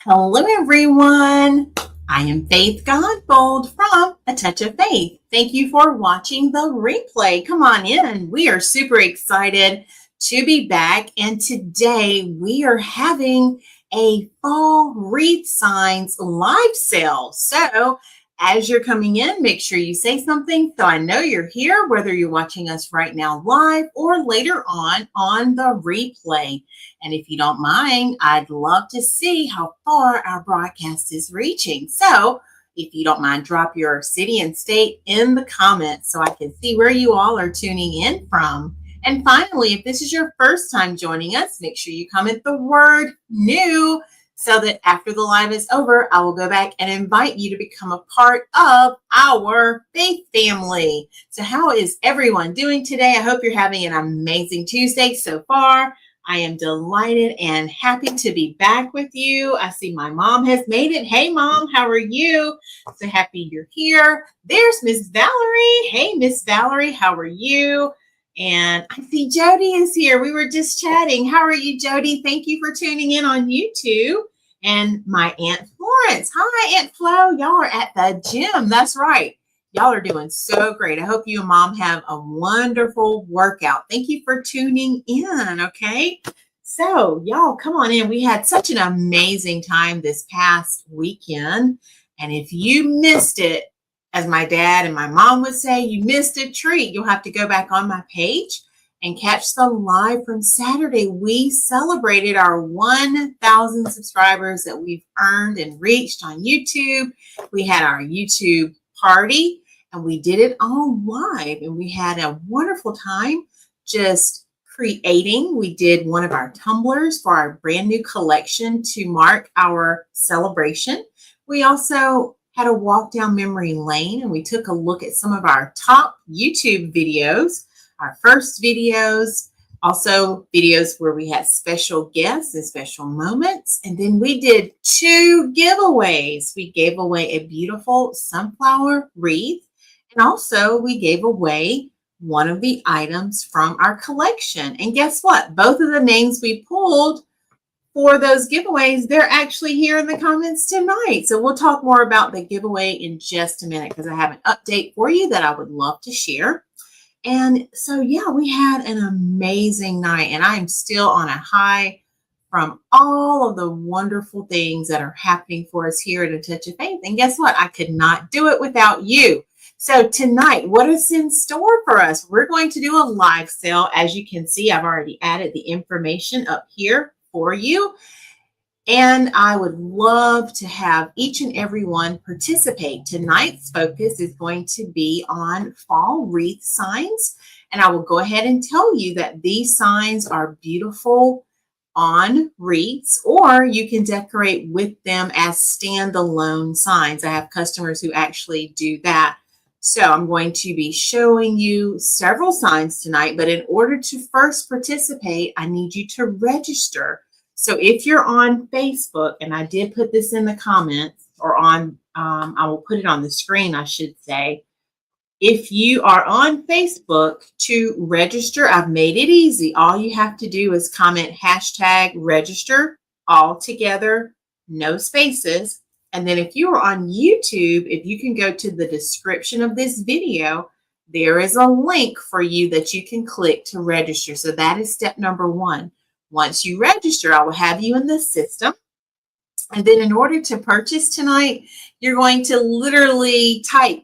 Hello, everyone. I am Faith Godbold from A Touch of Faith. Thank you for watching the replay. Come on in. We are super excited to be back, and today we are having a fall wreath signs live sale. So as you're coming in, make sure you say something so I know you're here, whether you're watching us right now live or later on the replay. And if you don't mind, I'd love to see how far our broadcast is reaching. So if you don't mind, drop your city and state in the comments so I can see where you all are tuning in from. And finally, if this is your first time joining us, make sure you comment the word new so that after the live is over, I will go back and invite you to become a part of our faith family. So how is everyone doing today? I hope you're having an amazing Tuesday so far. I am delighted and happy to be back with you. I see my mom has made it. Hey, Mom, how are you? So happy you're here. There's Miss Valerie. Hey, Miss Valerie, how are you? And I see Jody is here. We were just chatting. How are you, Jody? Thank you for tuning in on YouTube. And my Aunt Florence. Hi, Aunt Flo. Y'all are at the gym. That's right. Y'all are doing so great. I hope you and Mom have a wonderful workout. Thank you for tuning in, okay? So, y'all, come on in. We had such an amazing time this past weekend. And if you missed it, as my dad and my mom would say, you missed a treat. You'll have to go back on my page and catch the live from Saturday. We celebrated our 1,000 subscribers that we've earned and reached on YouTube. We had our YouTube party and we did it all live, and we had a wonderful time just creating. We did one of our tumblers for our brand new collection to mark our celebration. We also had a walk down memory lane, and we took a look at some of our top YouTube videos, our first videos, also videos where we had special guests and special moments. And then we did 2 giveaways. We gave away a beautiful sunflower wreath, and also we gave away one of the items from our collection. And guess what? Both of the names we pulled for those giveaways, they're actually here in the comments tonight. So we'll talk more about the giveaway in just a minute because I have an update for you that I would love to share. And so, yeah, we had an amazing night, and I am still on a high from all of the wonderful things that are happening for us here at A Touch of Faith. And guess what? I could not do it without you. So tonight, what is in store for us? We're going to do a live sale. As you can see, I've already added the information up here for you. And I would love to have each and every one participate. Tonight's focus is going to be on fall wreath signs. And I will go ahead and tell you that these signs are beautiful on wreaths, or you can decorate with them as standalone signs. I have customers who actually do that. So I'm going to be showing you several signs tonight, but in order to first participate, I need you to register. So if you're on Facebook, and I did put this in the comments, or on, I will put it on the screen, I should say. If you are on Facebook to register, I've made it easy. All you have to do is comment #register all together, no spaces. And then if you are on YouTube, if you can go to the description of this video, there is a link for you that you can click to register. So that is step number 1. Once you register, I will have you in the system. And then in order to purchase tonight, you're going to literally type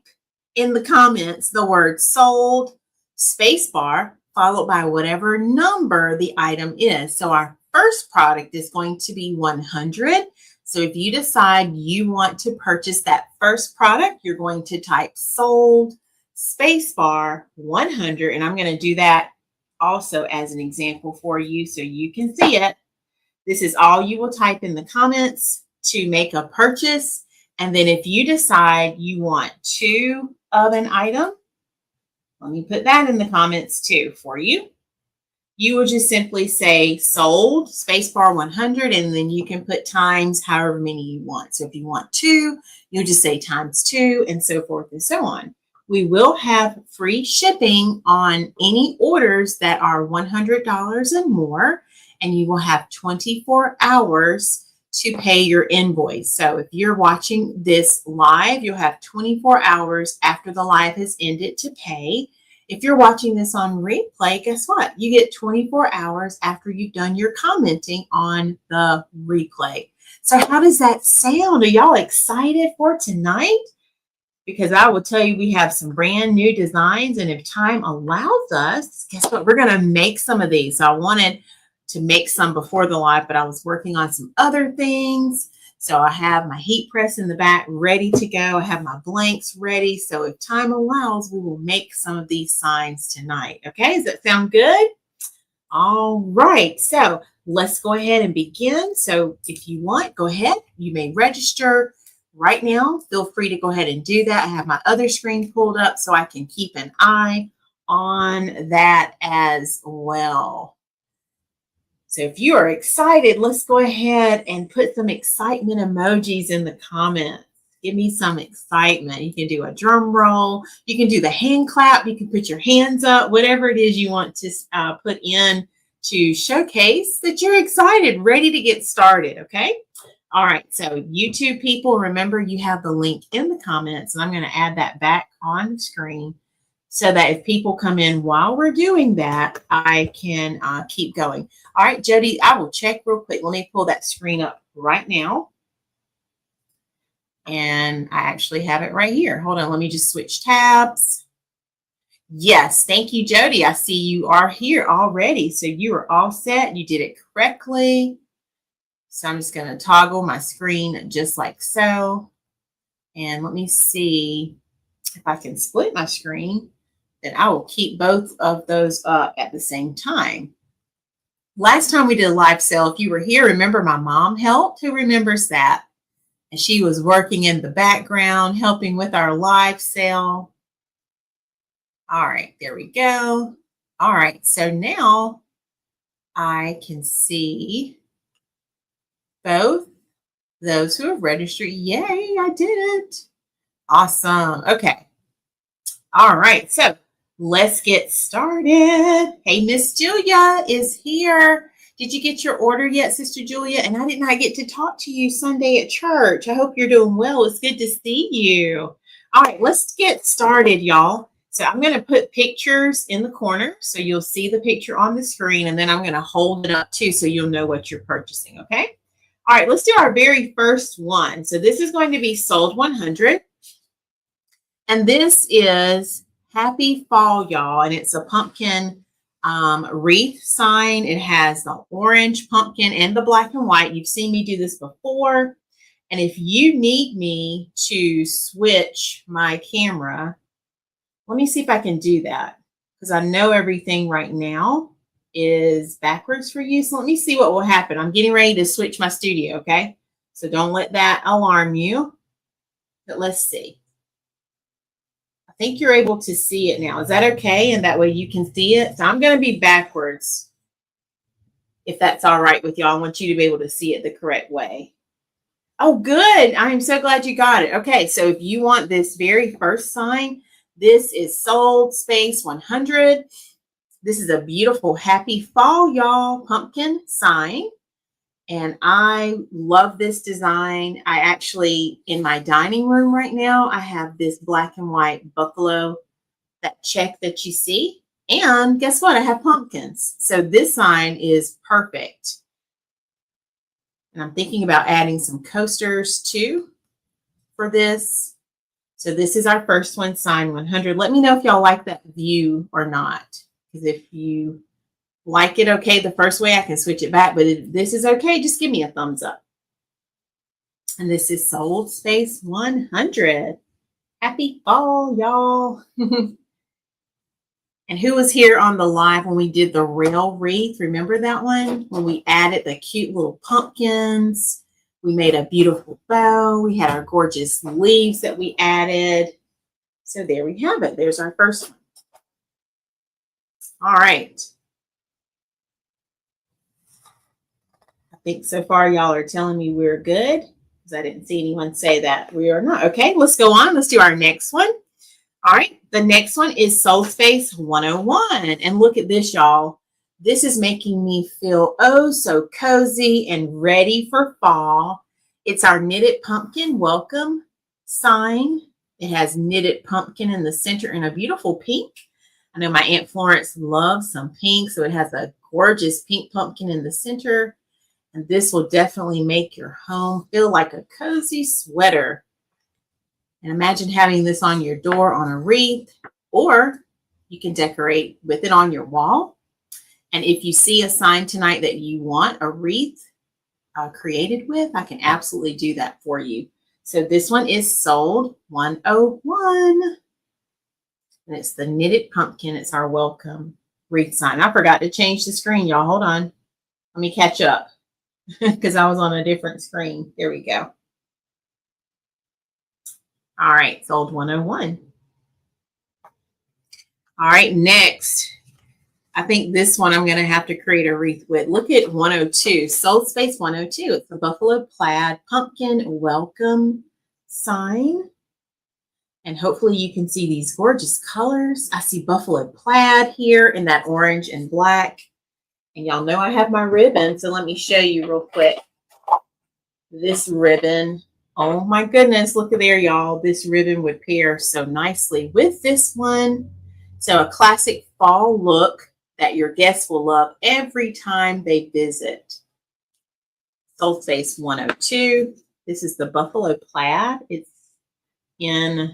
in the comments the word sold, spacebar, followed by whatever number the item is. So our first product is going to be 100. So if you decide you want to purchase that first product, you're going to type sold, spacebar, 100. And I'm going to do that also as an example for you so you can see it. This is all you will type in the comments to make a purchase. And then if you decide you want 2 of an item, let me put that in the comments too for you. You will just simply say sold, spacebar 100, and then you can put times however many you want. So if you want 2, you'll just say times 2, and so forth and so on. We will have free shipping on any orders that are $100 and more, and you will have 24 hours to pay your invoice. So if you're watching this live, you'll have 24 hours after the live has ended to pay. If you're watching this on replay, guess what? You get 24 hours after you've done your commenting on the replay. So how does that sound? Are y'all excited for tonight? Because I will tell you, we have some brand new designs, and if time allows us, guess what? We're going to make some of these. So I wanted to make some before the live, but I was working on some other things. So I have my heat press in the back ready to go. I have my blanks ready. So if time allows, we will make some of these signs tonight. Okay, does that sound good? All right, so let's go ahead and begin. So if you want, go ahead. You may register right now. Feel free to go ahead and do that. I have my other screen pulled up so I can keep an eye on that as well. So if you are excited, let's go ahead and put some excitement emojis in the comments. Give me some excitement. You can do a drum roll. You can do the hand clap. You can put your hands up, whatever it is you want to put in to showcase that you're excited, ready to get started, okay? All right, so YouTube people, remember you have the link in the comments, and I'm going to add that back on the screen so that if people come in while we're doing that, I can keep going. All right, Jody, I will check real quick. Let me pull that screen up right now. And I actually have it right here. Hold on, let me just switch tabs. Yes, thank you, Jody. I see you are here already. So you are all set. You did it correctly. So I'm just going to toggle my screen just like so. And let me see if I can split my screen. Then I will keep both of those up at the same time. Last time we did a live sale, if you were here, remember my mom helped? Who remembers that? And she was working in the background, helping with our live sale. All right, there we go. All right, so now I can see both those who have registered. Yay, I did it. Awesome. Okay. All right, so let's get started. Hey, Miss Julia is here. Did you get your order yet, Sister Julia? And I did not get to talk to you Sunday at church. I hope you're doing well. It's good to see you. All right, let's get started, y'all. So I'm going to put pictures in the corner so you'll see the picture on the screen, and then I'm going to hold it up too so you'll know what you're purchasing, okay? All right, let's do our very first one. So this is going to be sold 100. And this is Happy Fall, y'all, and it's a pumpkin wreath sign. It has the orange pumpkin and the black and white. You've seen me do this before. And if you need me to switch my camera, let me see if I can do that, because I know everything right now is backwards for you. So let me see what will happen. I'm getting ready to switch my studio, okay? So don't let that alarm you. But let's see. I think you're able to see it now. Is that okay? And that way you can see it. So I'm going to be backwards, if that's all right with y'all. I want you to be able to see it the correct way. Oh, good. I'm so glad you got it. Okay, so if you want this very first sign, this is sold space 100. This is a beautiful Happy Fall, y'all, pumpkin sign. And I love this design. I actually, in my dining room right now, I have this black and white buffalo, that check that you see. And guess what? I have pumpkins. So this sign is perfect. And I'm thinking about adding some coasters too for this. So this is our first one, sign 100. Let me know if y'all like that view or not. Because if you like it okay the first way, I can switch it back. But if this is okay, just give me a thumbs up. And this is sold space 100. Happy fall, y'all. And who was here on the live when we did the rail wreath? Remember that one? When we added the cute little pumpkins. We made a beautiful bow. We had our gorgeous leaves that we added. So there we have it. There's our first one. All right. I think so far y'all are telling me we're good, because I didn't see anyone say that we are not. Okay, let's go on. Let's do our next one. All right, the next one is Soul Space 101. And look at this, y'all. This is making me feel oh so cozy and ready for fall. It's our knitted pumpkin welcome sign. It has knitted pumpkin in the center in a beautiful pink. I know my Aunt Florence loves some pink, so it has a gorgeous pink pumpkin in the center. And this will definitely make your home feel like a cozy sweater. And imagine having this on your door on a wreath, or you can decorate with it on your wall. And if you see a sign tonight that you want a wreath created with, I can absolutely do that for you. So this one is sold 101. And it's the knitted pumpkin. It's our welcome wreath sign. I forgot to change the screen, y'all. Hold on. Let me catch up because I was on a different screen. There we go. All right, sold 101. All right, next. I think this one I'm going to have to create a wreath with. Look at 102, Sold Space 102. It's the buffalo plaid pumpkin welcome sign. And hopefully you can see these gorgeous colors. I see buffalo plaid here in that orange and black. And y'all know I have my ribbon, so let me show you real quick. This ribbon, oh my goodness, look at there, y'all. This ribbon would pair so nicely with this one. So a classic fall look that your guests will love every time they visit. Sold Space 102. This is the buffalo plaid. It's in,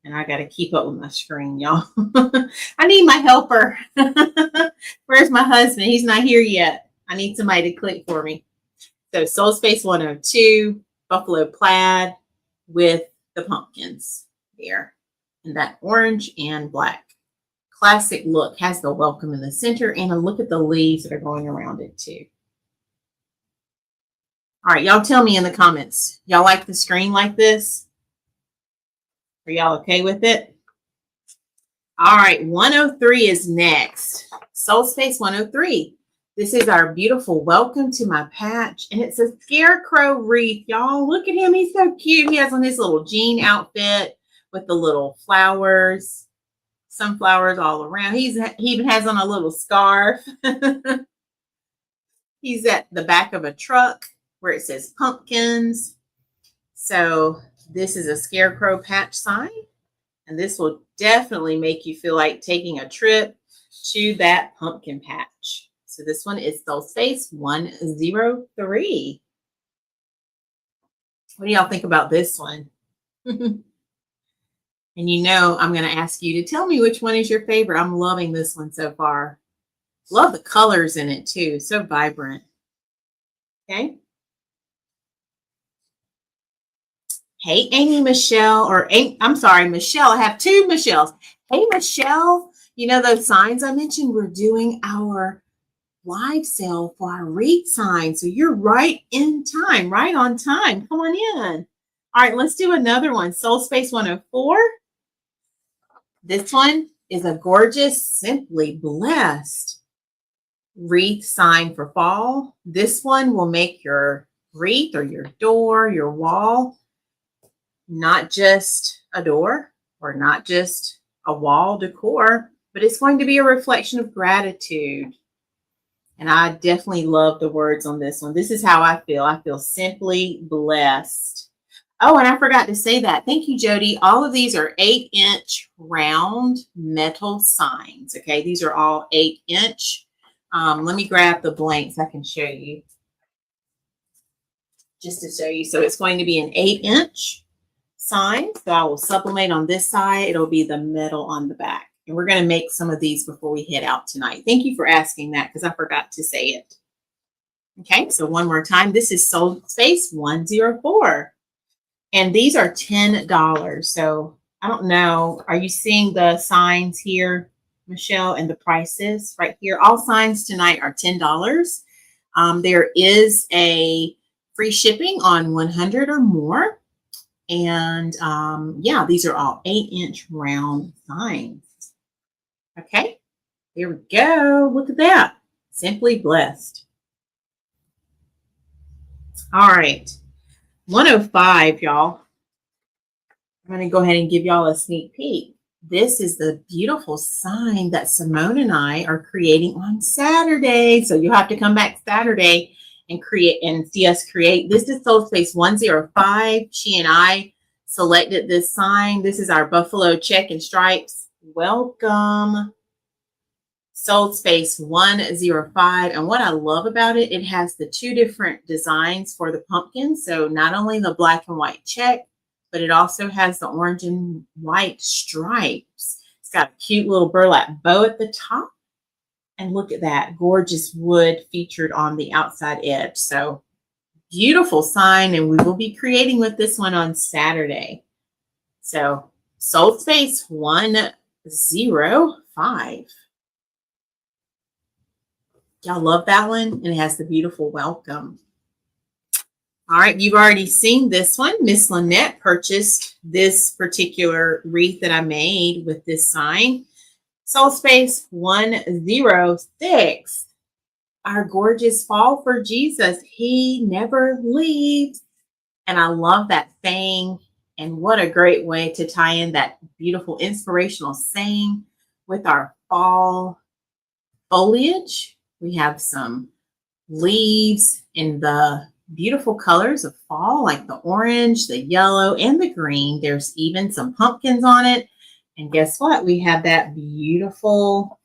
and I got to keep up with my screen, y'all. I need my helper. Where's my husband? He's not here yet. I need somebody to click for me. So Sold Space 102, buffalo plaid with the pumpkins there in that orange and black. Classic look, has the welcome in the center, and a look at the leaves that are going around it too. All right, y'all tell me in the comments, y'all like the screen like this? Are y'all okay with it? All right, 103 is next. Sold Space 103. This is our beautiful welcome to my patch, and it's a scarecrow wreath, y'all. Look at him, he's so cute. He has on his little jean outfit with the little flowers. Sunflowers all around. He even has on a little scarf. He's at the back of a truck where it says pumpkins. So this is a scarecrow patch sign, and this will definitely make you feel like taking a trip to that pumpkin patch. So this one is Sold Space 103. What do y'all think about this one? And you know I'm going to ask you to tell me which one is your favorite. I'm loving this one so far. Love the colors in it too. So vibrant. Okay. Hey, Amy Michelle, or I'm sorry, Michelle. I have two Michelles. Hey, Michelle. You know those signs I mentioned? We're doing our live sale for our wreath sign. So you're right in time, right on time. Come on in. All right, let's do another one. Sold Space 104. This one is a gorgeous, Simply Blessed wreath sign for fall. This one will make your wreath or your door, your wall, not just a door or not just a wall decor, but it's going to be a reflection of gratitude. And I definitely love the words on this one. This is how I feel. I feel simply blessed. Oh, and I forgot to say that. Thank you, Jody. All of these are 8-inch round metal signs. Okay, these are all 8-inch. Let me grab the blanks. I can show you. Just to show you. So it's going to be an 8-inch sign. So I will sublimate on this side. It'll be the metal on the back. And we're going to make some of these before we head out tonight. Thank you for asking that because I forgot to say it. Okay, so one more time. This is Sold Space 104. And these are $10. So I don't know. Are you seeing the signs here, Michelle, and the prices right here? All signs tonight are $10. There is a free shipping on 100 or more. And yeah, these are all 8-inch round signs. Okay, there we go. Look at that. Simply Blessed. All right. 105, y'all. I'm going to go ahead and give y'all a sneak peek. This is the beautiful sign that Simone and I are creating on Saturday. So you'll have to come back Saturday and create and see us create. This is Soul Space 105. She and I selected this sign. This is our buffalo check and stripes. Welcome. Soul Space 105. And what I love about it, it has the two different designs for the pumpkin. So not only the black and white check, but it also has the orange and white stripes. It's got a cute little burlap bow at the top. And look at that gorgeous wood featured on the outside edge. So beautiful sign. And we will be creating with this one on Saturday. So Soul Space 105. Y'all love that one? And it has the beautiful welcome. All right, you've already seen this one. Miss Lynette purchased this particular wreath that I made with this sign. Soul Space 106. Our gorgeous fall for Jesus. He never leaves. And I love that saying. And what a great way to tie in that beautiful inspirational saying with our fall foliage. We have some leaves in the beautiful colors of fall, like the orange, the yellow, and the green. There's even some pumpkins on it. And guess what? We have that beautiful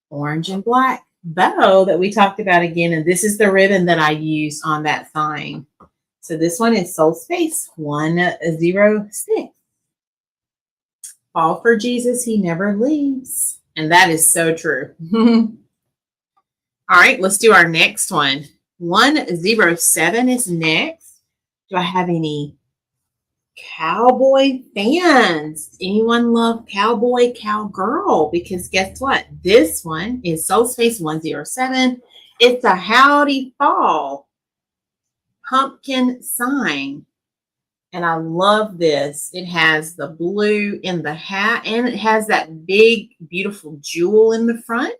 orange and black bow that we talked about again. And this is the ribbon that I used on that sign. So this one is Soul Space 106. Fall for Jesus, he never leaves. And that is so true. All right, let's do our next one. 107 is next. Do I have any cowboy fans? Anyone love cowboy, cowgirl? Because guess what? This one is Soul Space 107. It's a Howdy Fall pumpkin sign. And I love this. It has the blue in the hat and it has that big, beautiful jewel in the front.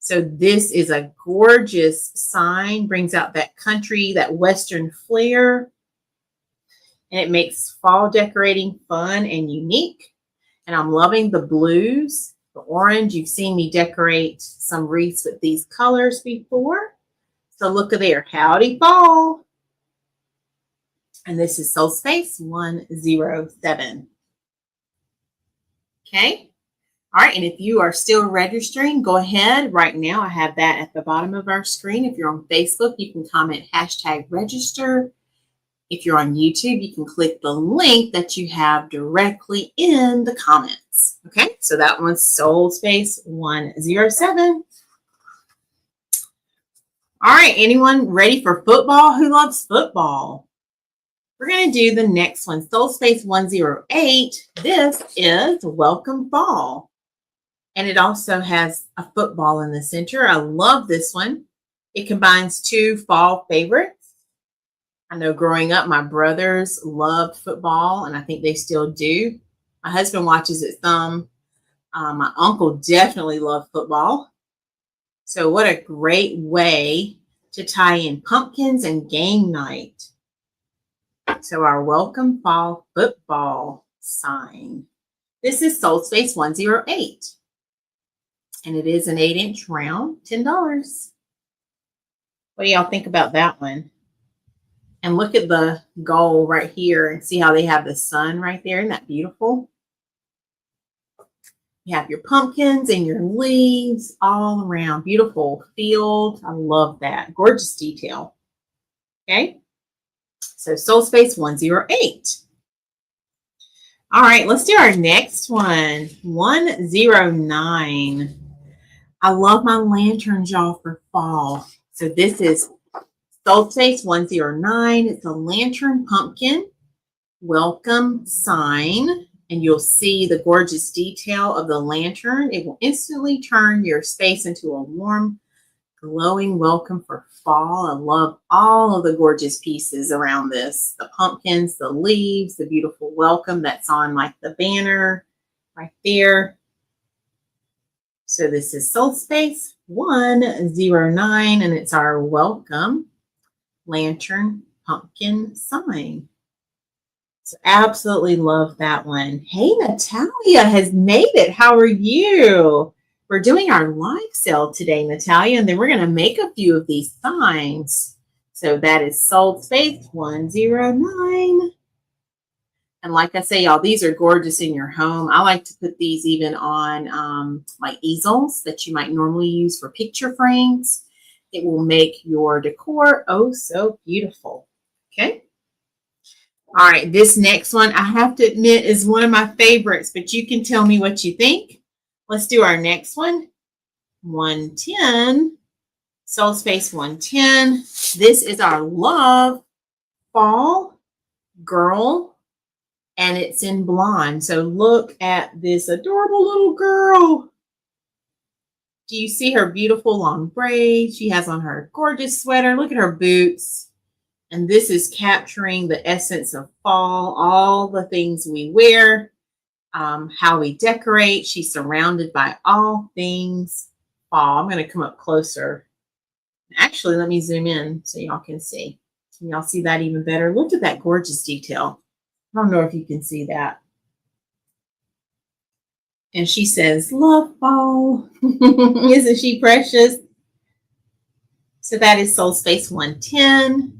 So this is a gorgeous sign, brings out that country, that Western flair, and it makes fall decorating fun and unique. And I'm loving the blues, the orange. You've seen me decorate some wreaths with these colors before. So look at there, Howdy Fall. And this is Soul Space 107. Okay. All right, and if you are still registering, go ahead. Right now, I have that at the bottom of our screen. If you're on Facebook, you can comment #register. If you're on YouTube, you can click the link that you have directly in the comments. Okay, so that one's Soul Space 107. All right, anyone ready for football? Who loves football? We're going to do the next one, Soul Space 108. This is Welcome Fall. And it also has a football in the center. I love this one. It combines two fall favorites. I know growing up, my brothers loved football, and I think they still do. My husband watches it some. My uncle definitely loved football. So what a great way to tie in pumpkins and game night. So our Welcome Fall football sign. This is Soul Space 108. And it is an 8-inch round, $10. What do y'all think about that one? And look at the goal right here and see how they have the sun right there. Isn't that beautiful? You have your pumpkins and your leaves all around. Beautiful field. I love that. Gorgeous detail. Okay. So Soul Space 108. All right, let's do our next one. 109. I love my lanterns, y'all, for fall. So this is Soul Space 109. It's a lantern pumpkin welcome sign. And you'll see the gorgeous detail of the lantern. It will instantly turn your space into a warm, glowing welcome for fall. I love all of the gorgeous pieces around this. The pumpkins, the leaves, the beautiful welcome that's on like the banner right there. So this is Soul Space 109, and it's our welcome lantern pumpkin sign. So absolutely love that one. Hey, Natalia has made it. How are you? We're doing our live sale today, Natalia, and then we're going to make a few of these signs. So that is Sold Space 109. And like I say, y'all, these are gorgeous in your home. I like to put these even on like easels that you might normally use for picture frames. It will make your decor oh so beautiful. Okay. All right, this next one, I have to admit, is one of my favorites, but you can tell me what you think. Let's do our next one. 110, Soul Space 110. This is our Love Fall Girl, and it's in blonde. So look at this adorable little girl. Do you see her beautiful long braids? She has on her gorgeous sweater. Look at her boots. And this is capturing the essence of fall, all the things we wear, how we decorate. She's surrounded by all things fall. I'm going to come up closer. Actually, let me zoom in so y'all can see. Can y'all see that even better? Look at that gorgeous detail. I don't know if you can see that. And she says, love fall. Isn't she precious? So that is Soul Space 110.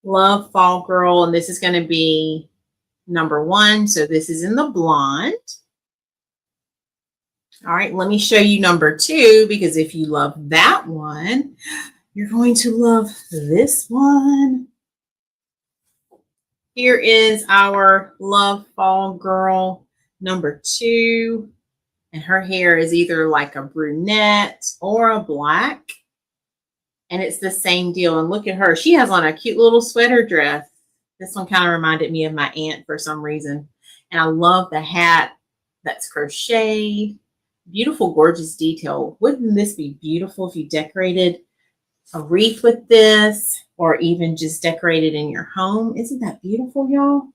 Love Fall Girl, and this is going to be number 1. So this is in the blonde. All right, let me show you number 2, because if you love that one, you're going to love this one. Here is our Love Fall Girl number 2, and her hair is either like a brunette or a black. And it's the same deal. And look at her. She has on a cute little sweater dress. This one kind of reminded me of my aunt for some reason. And I love the hat that's crocheted. Beautiful, gorgeous detail. Wouldn't this be beautiful if you decorated a wreath with this, or even just decorated in your home? Isn't that beautiful, y'all?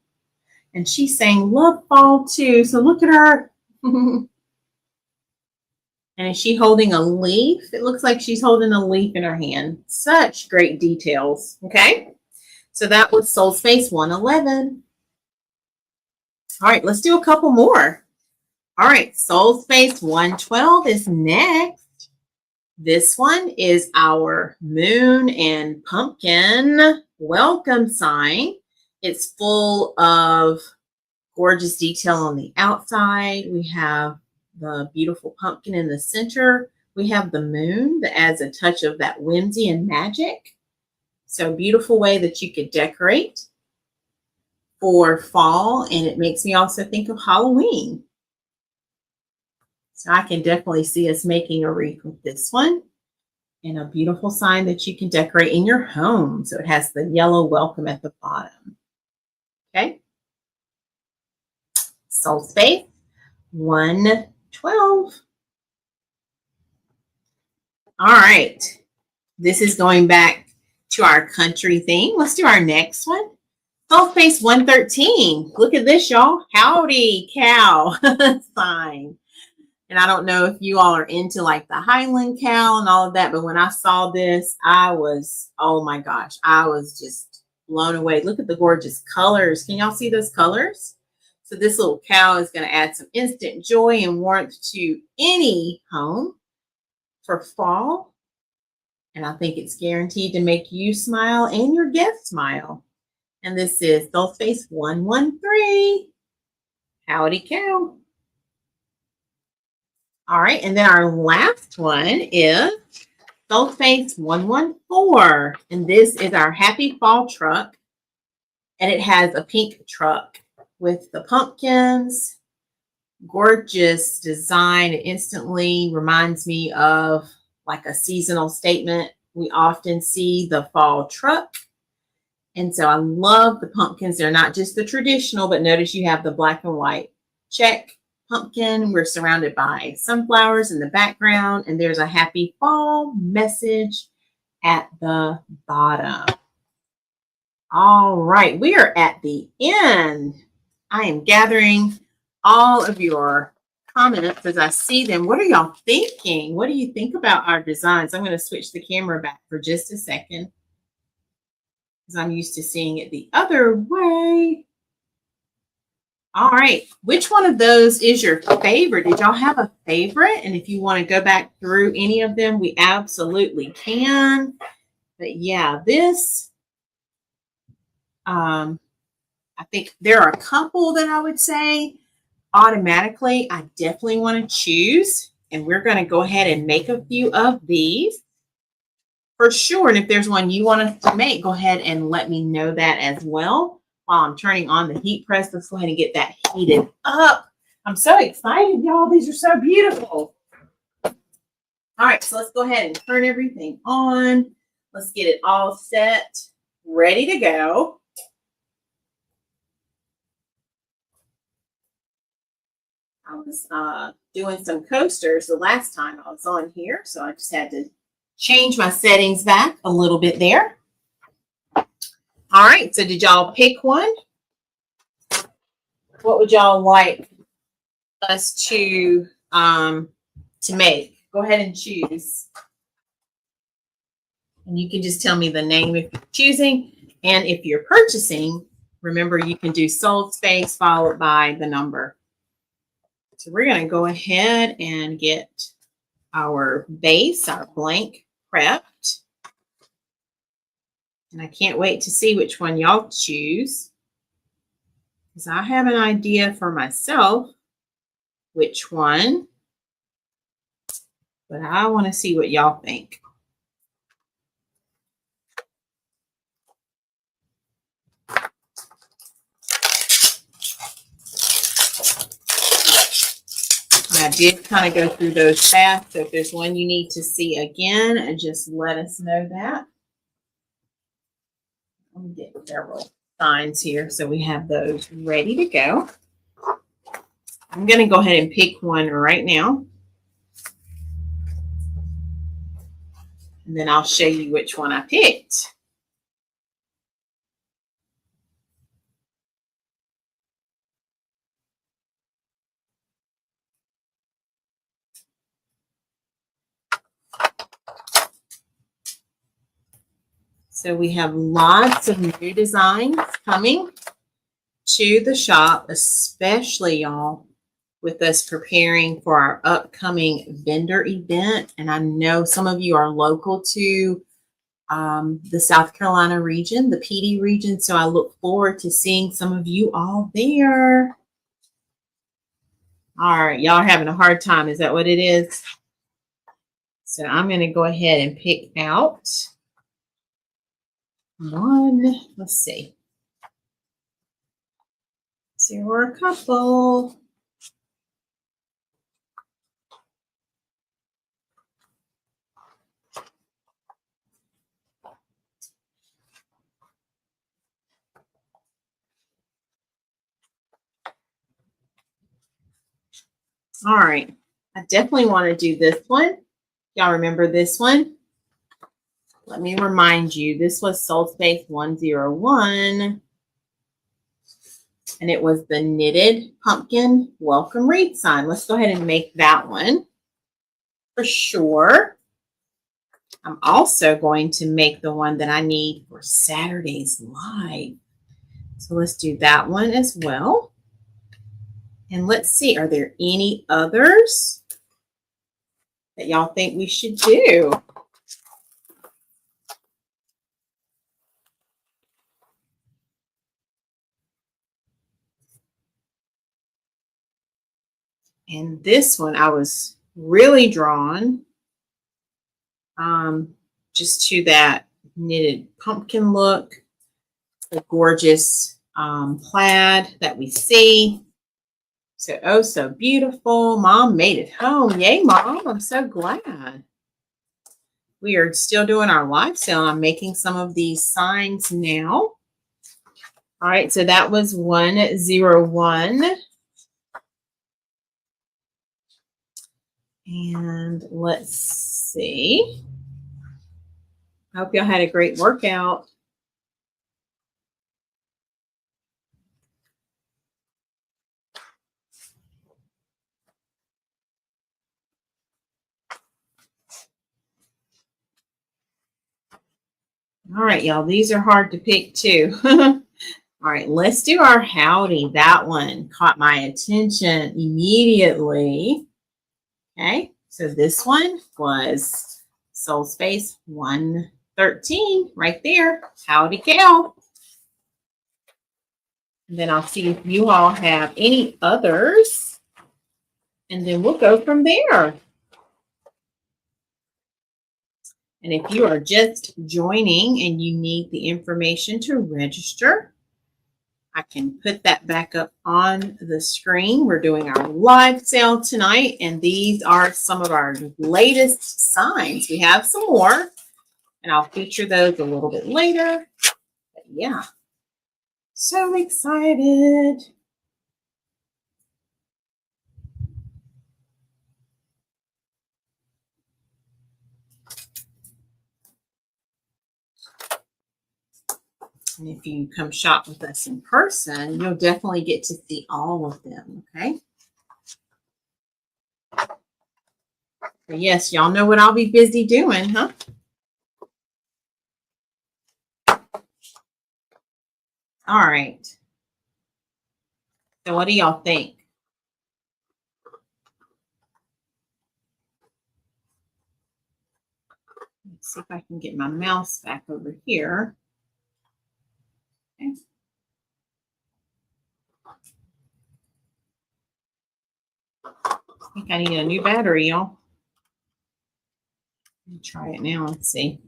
And she's saying love fall too. So look at her. And is she holding a leaf? It looks like she's holding a leaf in her hand. Such great details. Okay. So that was Soul Space 111. All right, let's do a couple more. All right, Soul Space 112 is next. This one is our moon and pumpkin welcome sign. It's full of gorgeous detail on the outside. We have the beautiful pumpkin in the center. We have the moon that adds a touch of that whimsy and magic. So beautiful way that you could decorate for fall, and it makes me also think of Halloween. So I can definitely see us making a wreath with this one, and a beautiful sign that you can decorate in your home. So it has the yellow welcome at the bottom. Okay. Soul Space 112. All right. This is going back to our country theme. Let's do our next one. Soul Space 113. Look at this, y'all. Howdy cow sign. And I don't know if you all are into like the Highland cow and all of that, but when I saw this, I was, oh my gosh, I was just blown away. Look at the gorgeous colors. Can y'all see those colors? So this little cow is going to add some instant joy and warmth to any home for fall. And I think it's guaranteed to make you smile and your guests smile. And this is Soul Space 113. Howdy cow. All right, and then our last one is Soul Space 114. And this is our Happy Fall truck. And it has a pink truck with the pumpkins. Gorgeous design. It instantly reminds me of like a seasonal statement. We often see the fall truck. And so I love the pumpkins. They're not just the traditional, but notice you have the black and white check pumpkin. We're surrounded by sunflowers in the background, and there's a happy fall message at the bottom. All right, we are at the end. I am gathering all of your comments as I see them. What are y'all thinking? What do you think about our designs? I'm going to switch the camera back for just a second. because I'm used to seeing it the other way. All right, which one of those is your favorite? Did y'all have a favorite? And if you want to go back through any of them, we absolutely can. But yeah, this, I think there are a couple that I would say automatically I definitely want to choose. And we're going to go ahead and make a few of these for sure. And if there's one you want us to make, go ahead and let me know that as well. While I'm turning on the heat press, let's go ahead and get that heated up. I'm so excited, y'all. These are so beautiful. All right, so let's go ahead and turn everything on. Let's get it all set, ready to go. I was doing some coasters the last time I was on here, so I just had to change my settings back a little bit there. All right, so did y'all pick one? What would y'all like us to make? Go ahead and choose. And you can just tell me the name if you're choosing. And if you're purchasing, remember you can do sold space followed by the number. So we're going to go ahead and get our base, our blank, prepped. And I can't wait to see which one y'all choose, because I have an idea for myself which one, but I want to see what y'all think. And I did kind of go through those fast, so if there's one you need to see again, just let us know that. Let me get several signs here so we have those ready to go. I'm going to go ahead and pick one right now. And then I'll show you which one I picked. So we have lots of new designs coming to the shop, especially y'all with us preparing for our upcoming vendor event. And I know some of you are local to the South Carolina region, the PD region. So I look forward to seeing some of you all there. All right, y'all are having a hard time. Is that what it is? So I'm going to go ahead and pick out one. Let's see. There were a couple. All right. I definitely want to do this one. Y'all remember this one? Let me remind you, this was Soul Space 101. And it was the knitted pumpkin welcome wreath sign. Let's go ahead and make that one for sure. I'm also going to make the one that I need for Saturday's live. So let's do that one as well. And let's see, are there any others that y'all think we should do? And this one, I was really drawn just to that knitted pumpkin look, the gorgeous plaid that we see. So, oh, so beautiful. Mom made it home. Yay, Mom. I'm so glad. We are still doing our live sale. I'm making some of these signs now. All right, so that was 101. And let's see. I hope y'all had a great workout. All right, y'all, these are hard to pick too. All right, let's do our howdy. That one caught my attention immediately. Okay, so this one was Soul Space 113 right there. Howdy cow. And then I'll see if you all have any others. And then we'll go from there. And if you are just joining and you need the information to register, I can put that back up on the screen. We're doing our live sale tonight, and these are some of our latest signs. We have some more, and I'll feature those a little bit later. But yeah, so excited. And if you come shop with us in person, you'll definitely get to see all of them, okay? But yes, y'all know what I'll be busy doing, huh? All right. So what do y'all think? Let's see if I can get my mouse back over here. Okay. I think I need a new battery, y'all. Let me try it now and see.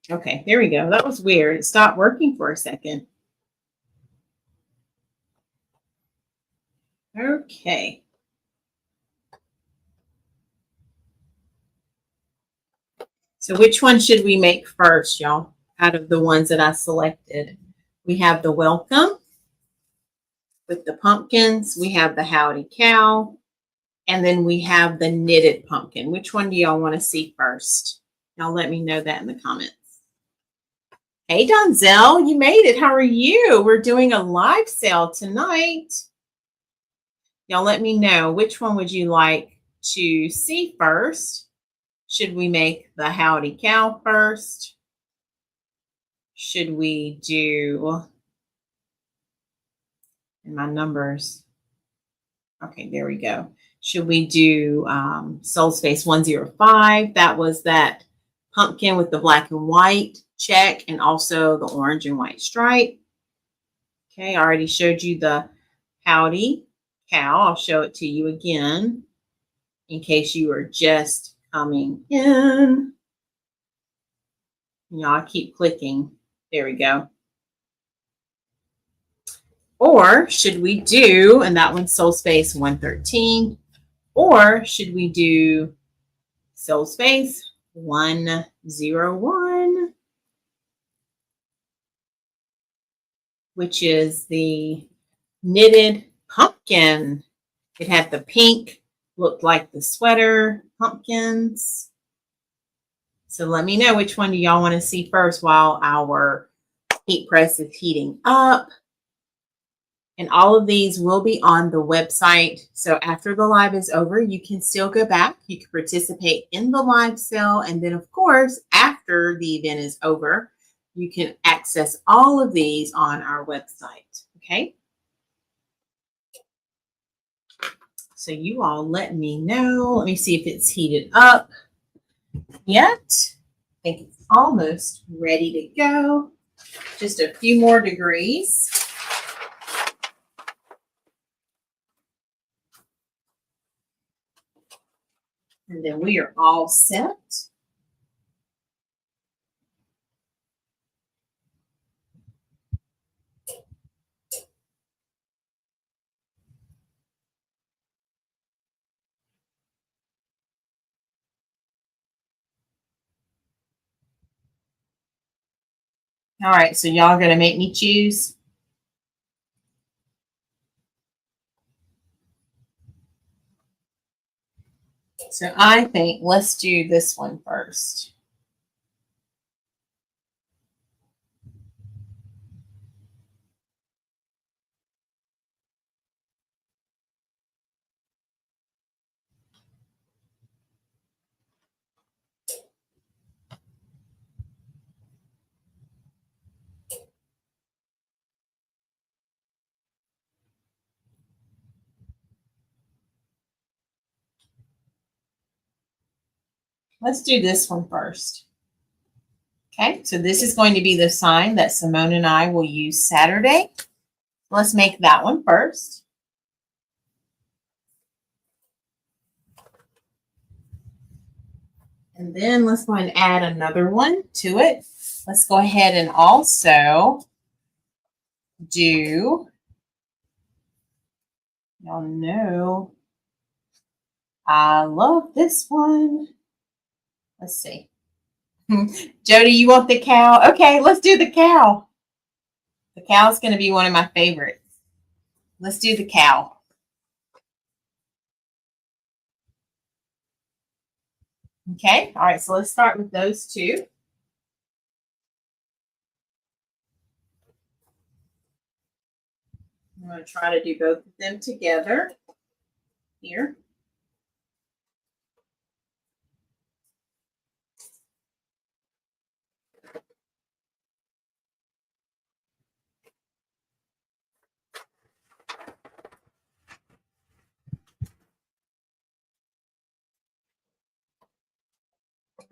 Okay, there we go. That was weird. It stopped working for a second. Okay. So which one should we make first, y'all, out of the ones that I selected? We have the welcome with the pumpkins. We have the howdy cow. And then we have the knitted pumpkin. Which one do y'all want to see first? Y'all let me know that in the comments. Hey, Donzel, you made it. How are you? We're doing a live sale tonight. Y'all let me know, which one would you like to see first? Should we make the howdy cow first? Should we do, in my numbers, okay, there we go. Should we do Soul Space 105? That was that pumpkin with the black and white check and also the orange and white stripe. Okay, I already showed you the howdy cow. I'll show it to you again in case you are just coming in. You know, I keep clicking. There we go. Or should we do, and that one's Soul Space 113, or should we do Soul Space 101, which is the knitted pumpkin. It had the pink, looked like the sweater pumpkins. So let me know, which one do y'all want to see first while our heat press is heating up. And all of these will be on the website. So after the live is over, you can still go back. You can participate in the live sale. And then, of course, after the event is over, you can access all of these on our website. Okay. So you all let me know. Let me see if it's heated up yet. I think it's almost ready to go. Just a few more degrees. And then we are all set. All right, so y'all gonna make me choose? So I think let's do this one first. Let's do this one first. Okay, so this is going to be the sign that Simone and I will use Saturday. Let's make that one first. And then let's go and add another one to it. Let's go ahead and also do, y'all know, I love this one. Let's see. Jody, you want the cow? Okay, let's do the cow. The cow is going to be one of my favorites. Let's do the cow. Okay, all right, so let's start with those two. I'm going to try to do both of them together here.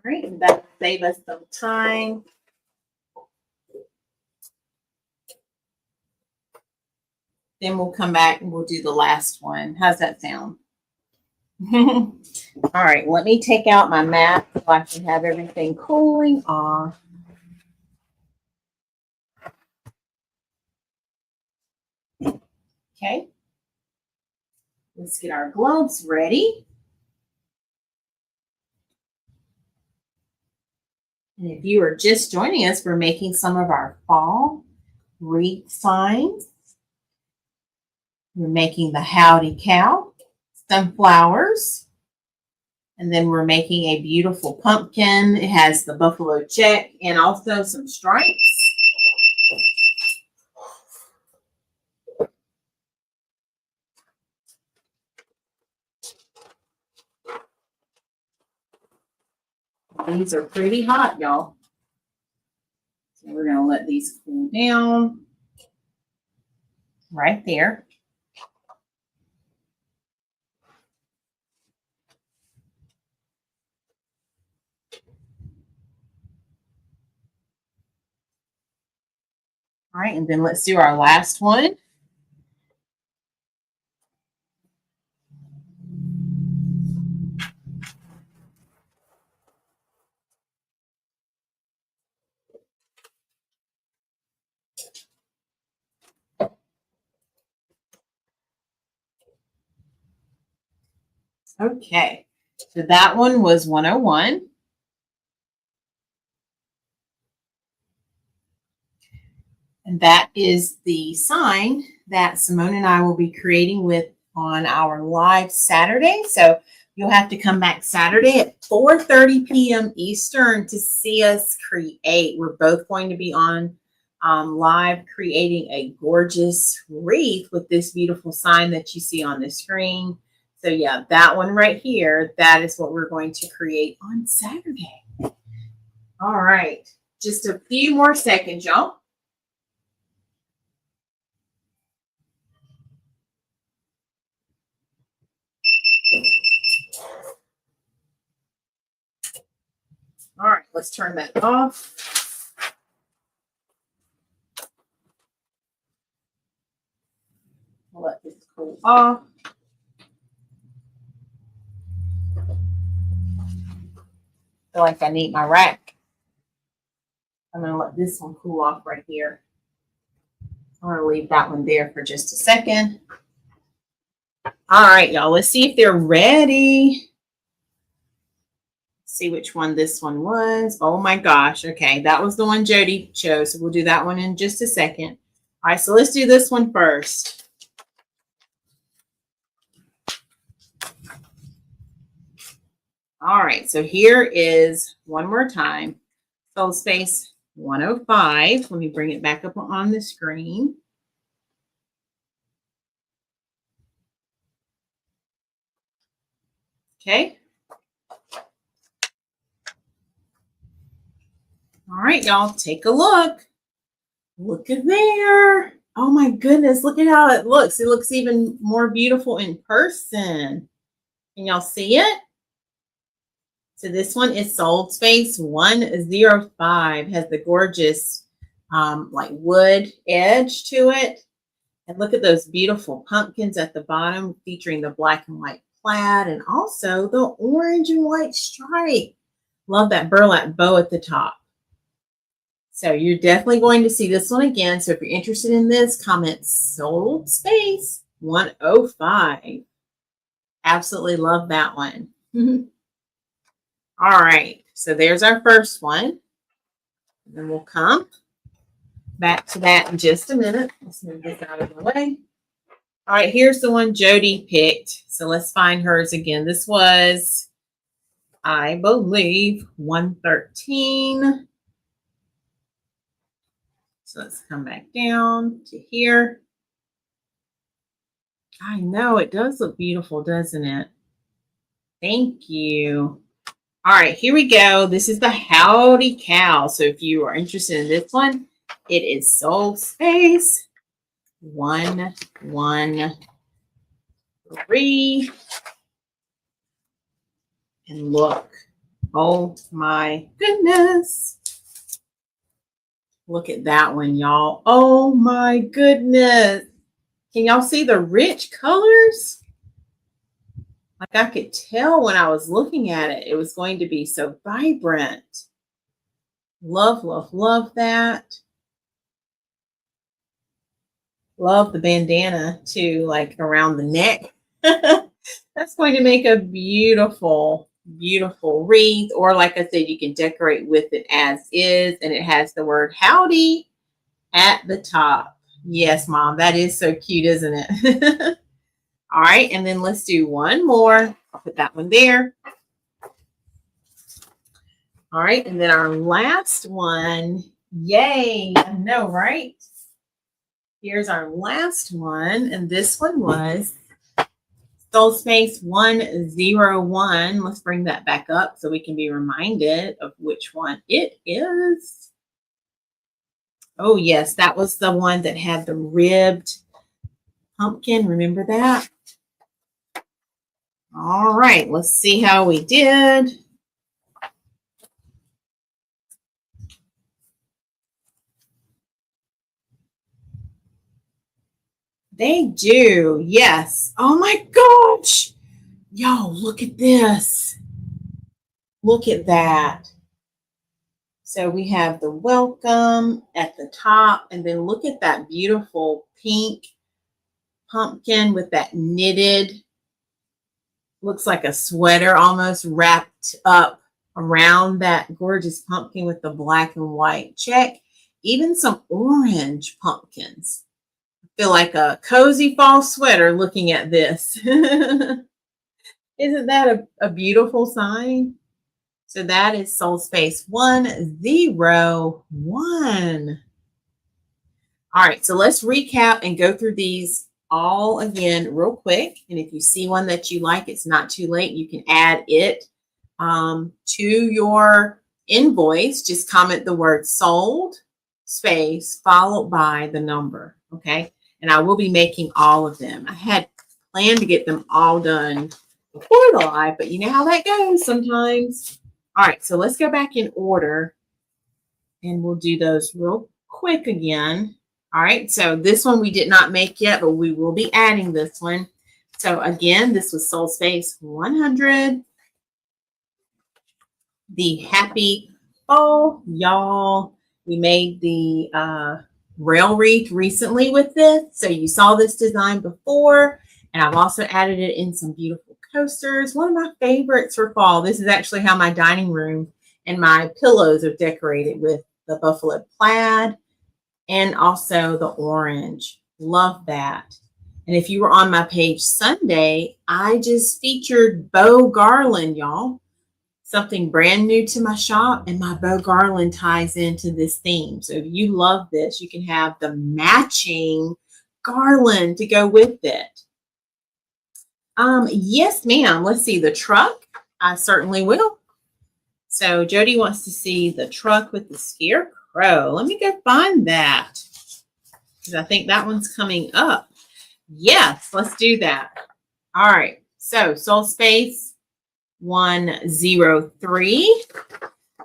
All right, and that will save us some time. Then we'll come back and we'll do the last one. How's that sound? All right, let me take out my mat so I can have everything cooling off. Okay, let's get our gloves ready. And if you are just joining us, we're making some of our fall wreath signs. We're making the howdy cow, sunflowers, and then we're making a beautiful pumpkin. It has the buffalo check and also some stripes. These are pretty hot, y'all. So we're going to let these cool down right there. All right, and then let's do our last one. Okay, so that one was 101. And that is the sign that Simone and I will be creating with on our live Saturday. So you'll have to come back Saturday at 4:30 p.m. Eastern to see us create. We're both going to be on live creating a gorgeous wreath with this beautiful sign that you see on the screen. So yeah, that one right here, that is what we're going to create on Saturday. All right, just a few more seconds, y'all. All right, let's turn that off. I'll let this cool off. I feel like I need my rack. I'm going to let this one cool off right here. I'm going to leave that one there for just a second. All right, y'all, let's see if they're ready. See which one this one was. Oh my gosh. Okay, that was the one Jody chose. So we'll do that one in just a second. All right, so let's do this one first. All right, so here is one more time. So space 105. Let me bring it back up on the screen. Okay. All right, y'all, take a look. Look at there. Oh my goodness, look at how it looks. It looks even more beautiful in person. Can y'all see it? So this one is Sold Space 105. Has the gorgeous like wood edge to it. And look at those beautiful pumpkins at the bottom featuring the black and white plaid and also the orange and white stripe. Love that burlap bow at the top. So you're definitely going to see this one again. So if you're interested in this, comment Sold Space 105. Absolutely love that one. All right, so there's our first one. And then we'll come back to that in just a minute. Let's move this out of the way. All right, here's the one Jody picked. So let's find hers again. This was, I believe, 113. So let's come back down to here. I know it does look beautiful, doesn't it? Thank you. All right, here we go. This is the Howdy Cow. So if you are interested in this one, it is Sold Space 113. And look, oh my goodness. Look at that one, y'all. Oh my goodness. Can y'all see the rich colors? Like I could tell when I was looking at it, it was going to be so vibrant. Love, love, love that. Love the bandana too, like around the neck. That's going to make a beautiful, beautiful wreath. Or like I said, you can decorate with it as is. And it has the word howdy at the top. Yes, Mom, that is so cute, isn't it? All right, and then let's do one more. I'll put that one there. All right, and then our last one. Yay, I know, right? Here's our last one, and this one was Sold Space 101. Let's bring that back up so we can be reminded of which one it is. Oh, yes, that was the one that had the ribbed pumpkin. Remember that? All right, let's see how we did. They do, yes. Oh my gosh. Yo, look at this. Look at that. So we have the welcome at the top, and then look at that beautiful pink pumpkin with that knitted, looks like a sweater almost wrapped up around that gorgeous pumpkin with the black and white check. Even some orange pumpkins. I feel like a cozy fall sweater looking at this. Isn't that a beautiful sign? So that is Sold Space 101. All right, so let's recap and go through these all again real quick. And if you see one that you like, it's not too late. You can add it to your invoice. Just comment the word sold space followed by the number. Okay. And I will be making all of them. I had planned to get them all done before the live, but you know how that goes sometimes. All right. So let's go back in order and we'll do those real quick again. All right, so this one we did not make yet, but we will be adding this one. So again, this was Sold Space 100. The Happy Fall, y'all. We made the rail wreath recently with this. So you saw this design before, and I've also added it in some beautiful coasters. One of my favorites for fall. This is actually how my dining room and my pillows are decorated with the buffalo plaid. And also the orange. Love that. And if you were on my page Sunday, I just featured bow garland, y'all. Something brand new to my shop, and my bow garland ties into this theme. So if you love this, you can have the matching garland to go with it. Yes, ma'am. Let's see the truck. I certainly will. So Jody wants to see the truck with the scarecrow. Let me go find that because I think that one's coming up. Yes, let's do that. All right. So Sold Space 103.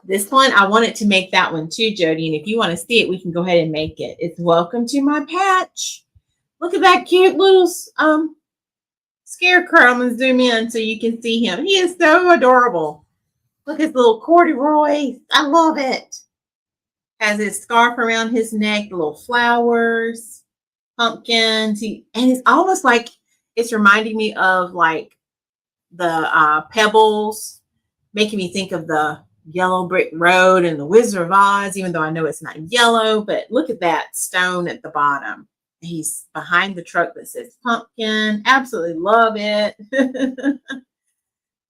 This one, I wanted to make that one too, Jody. And if you want to see it, we can go ahead and make it. It's welcome to my patch. Look at that cute little scarecrow. I'm going to zoom in so you can see him. He is so adorable. Look at his little corduroy. I love it. Has his scarf around his neck, the little flowers, pumpkins. And it's almost like it's reminding me of like the pebbles, making me think of the yellow brick road and the Wizard of Oz, even though I know it's not yellow. But look at that stone at the bottom. He's behind the truck that says pumpkin. Absolutely love it.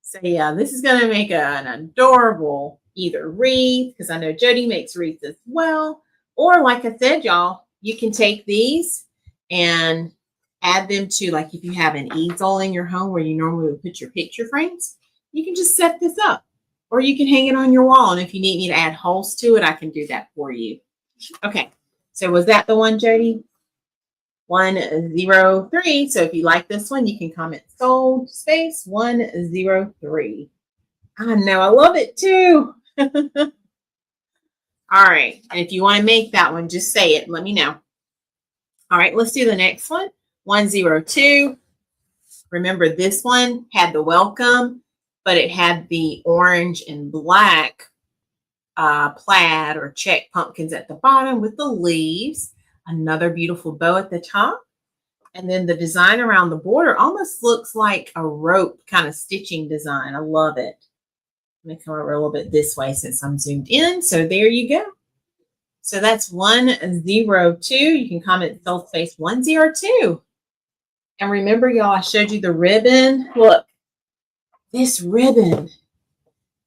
So yeah, this is going to make an adorable either wreath, because I know Jody makes wreaths as well. Or like I said, y'all, you can take these and add them to, like if you have an easel in your home where you normally would put your picture frames, you can just set this up. Or you can hang it on your wall. And if you need me to add holes to it, I can do that for you. Okay, so was that the one, Jody? 103. So if you like this one, you can comment sold space 103. I know, I love it too. All right, and if you want to make that one, just say it. Let me know. All right, let's do the next one. 102. Remember, this one had the welcome, but it had the orange and black plaid or check pumpkins at the bottom with the leaves. Another beautiful bow at the top. And then the design around the border almost looks like a rope kind of stitching design. I love it. Let me come over a little bit this way since I'm zoomed in. So there you go. So that's 102. You can comment sold space 102. And remember, y'all, I showed you the ribbon. Look, this ribbon.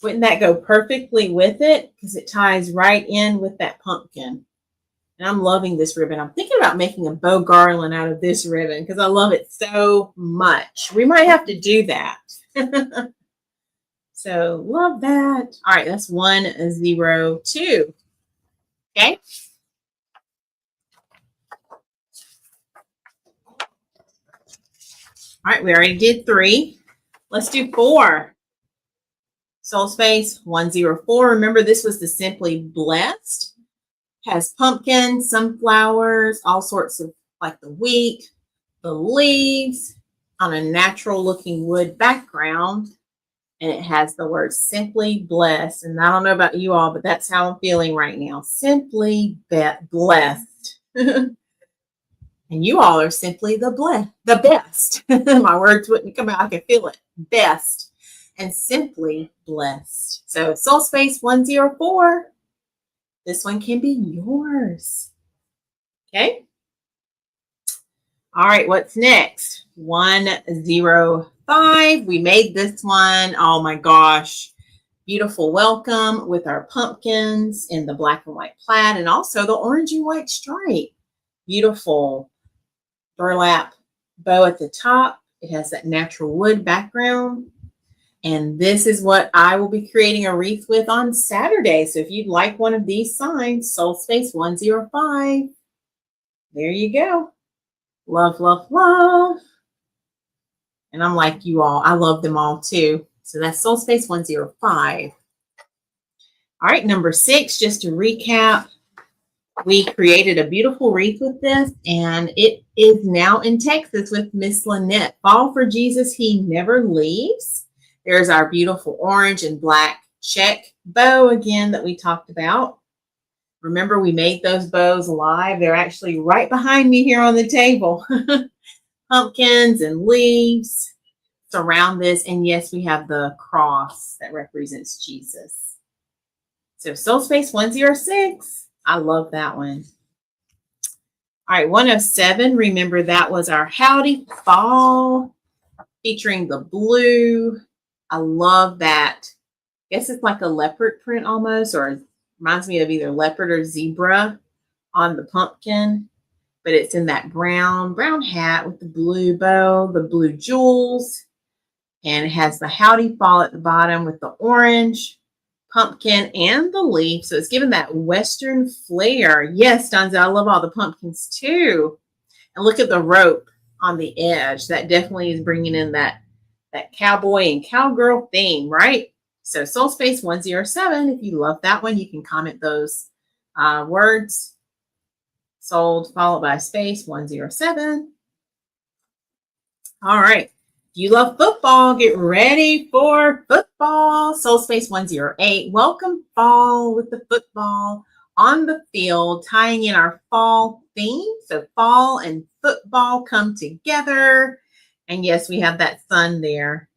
Wouldn't that go perfectly with it? Because it ties right in with that pumpkin. And I'm loving this ribbon. I'm thinking about making a bow garland out of this ribbon because I love it so much. We might have to do that. So love that. All right, that's 102. Okay. All right, we already did 3. Let's do 4. Sold space 104. Remember, this was the Simply Blessed. Has pumpkins, sunflowers, all sorts of like the wheat, the leaves on a natural looking wood background. And it has the word Simply Blessed. And I don't know about you all, but that's how I'm feeling right now. Simply blessed. And you all are simply the best. My words wouldn't come out. I can feel it. Best. And simply blessed. So soul space 104. This one can be yours. Okay. All right, what's next? 105. We made this one. Oh my gosh. Beautiful welcome with our pumpkins in the black and white plaid and also the orange and white stripe. Beautiful burlap bow at the top. It has that natural wood background. And this is what I will be creating a wreath with on Saturday. So if you'd like one of these signs, soul space 105. There you go. Love, love, love. And I'm like you all. I love them all too. So that's soul space 105. All right, number 6, just to recap. We created a beautiful wreath with this, and it is now in Texas with Miss Lynette. Fall for Jesus, He Never Leaves. There's our beautiful orange and black check bow again that we talked about. Remember, we made those bows live. They're actually right behind me here on the table. Pumpkins and leaves surround this. And yes, we have the cross that represents Jesus. So soul space 106. I love that one. All right, 107. Remember, that was our Howdy Fall featuring the blue. I love that. I guess it's like a leopard print almost, or it reminds me of either leopard or zebra on the pumpkin, but it's in that brown hat with the blue bow, the blue jewels, and it has the Howdy Fall at the bottom with the orange pumpkin and the leaf. So it's given that Western flair. Yes, Donza, I love all the pumpkins too. And look at the rope on the edge. That definitely is bringing in that that cowboy and cowgirl theme, right? So Soul Space 107, if you love that one, you can comment those words. Sold followed by space 107. All right. If you love football, get ready for football. Soul Space 108. Welcome fall with the football on the field, tying in our fall theme. So fall and football come together. And yes, we have that sun there.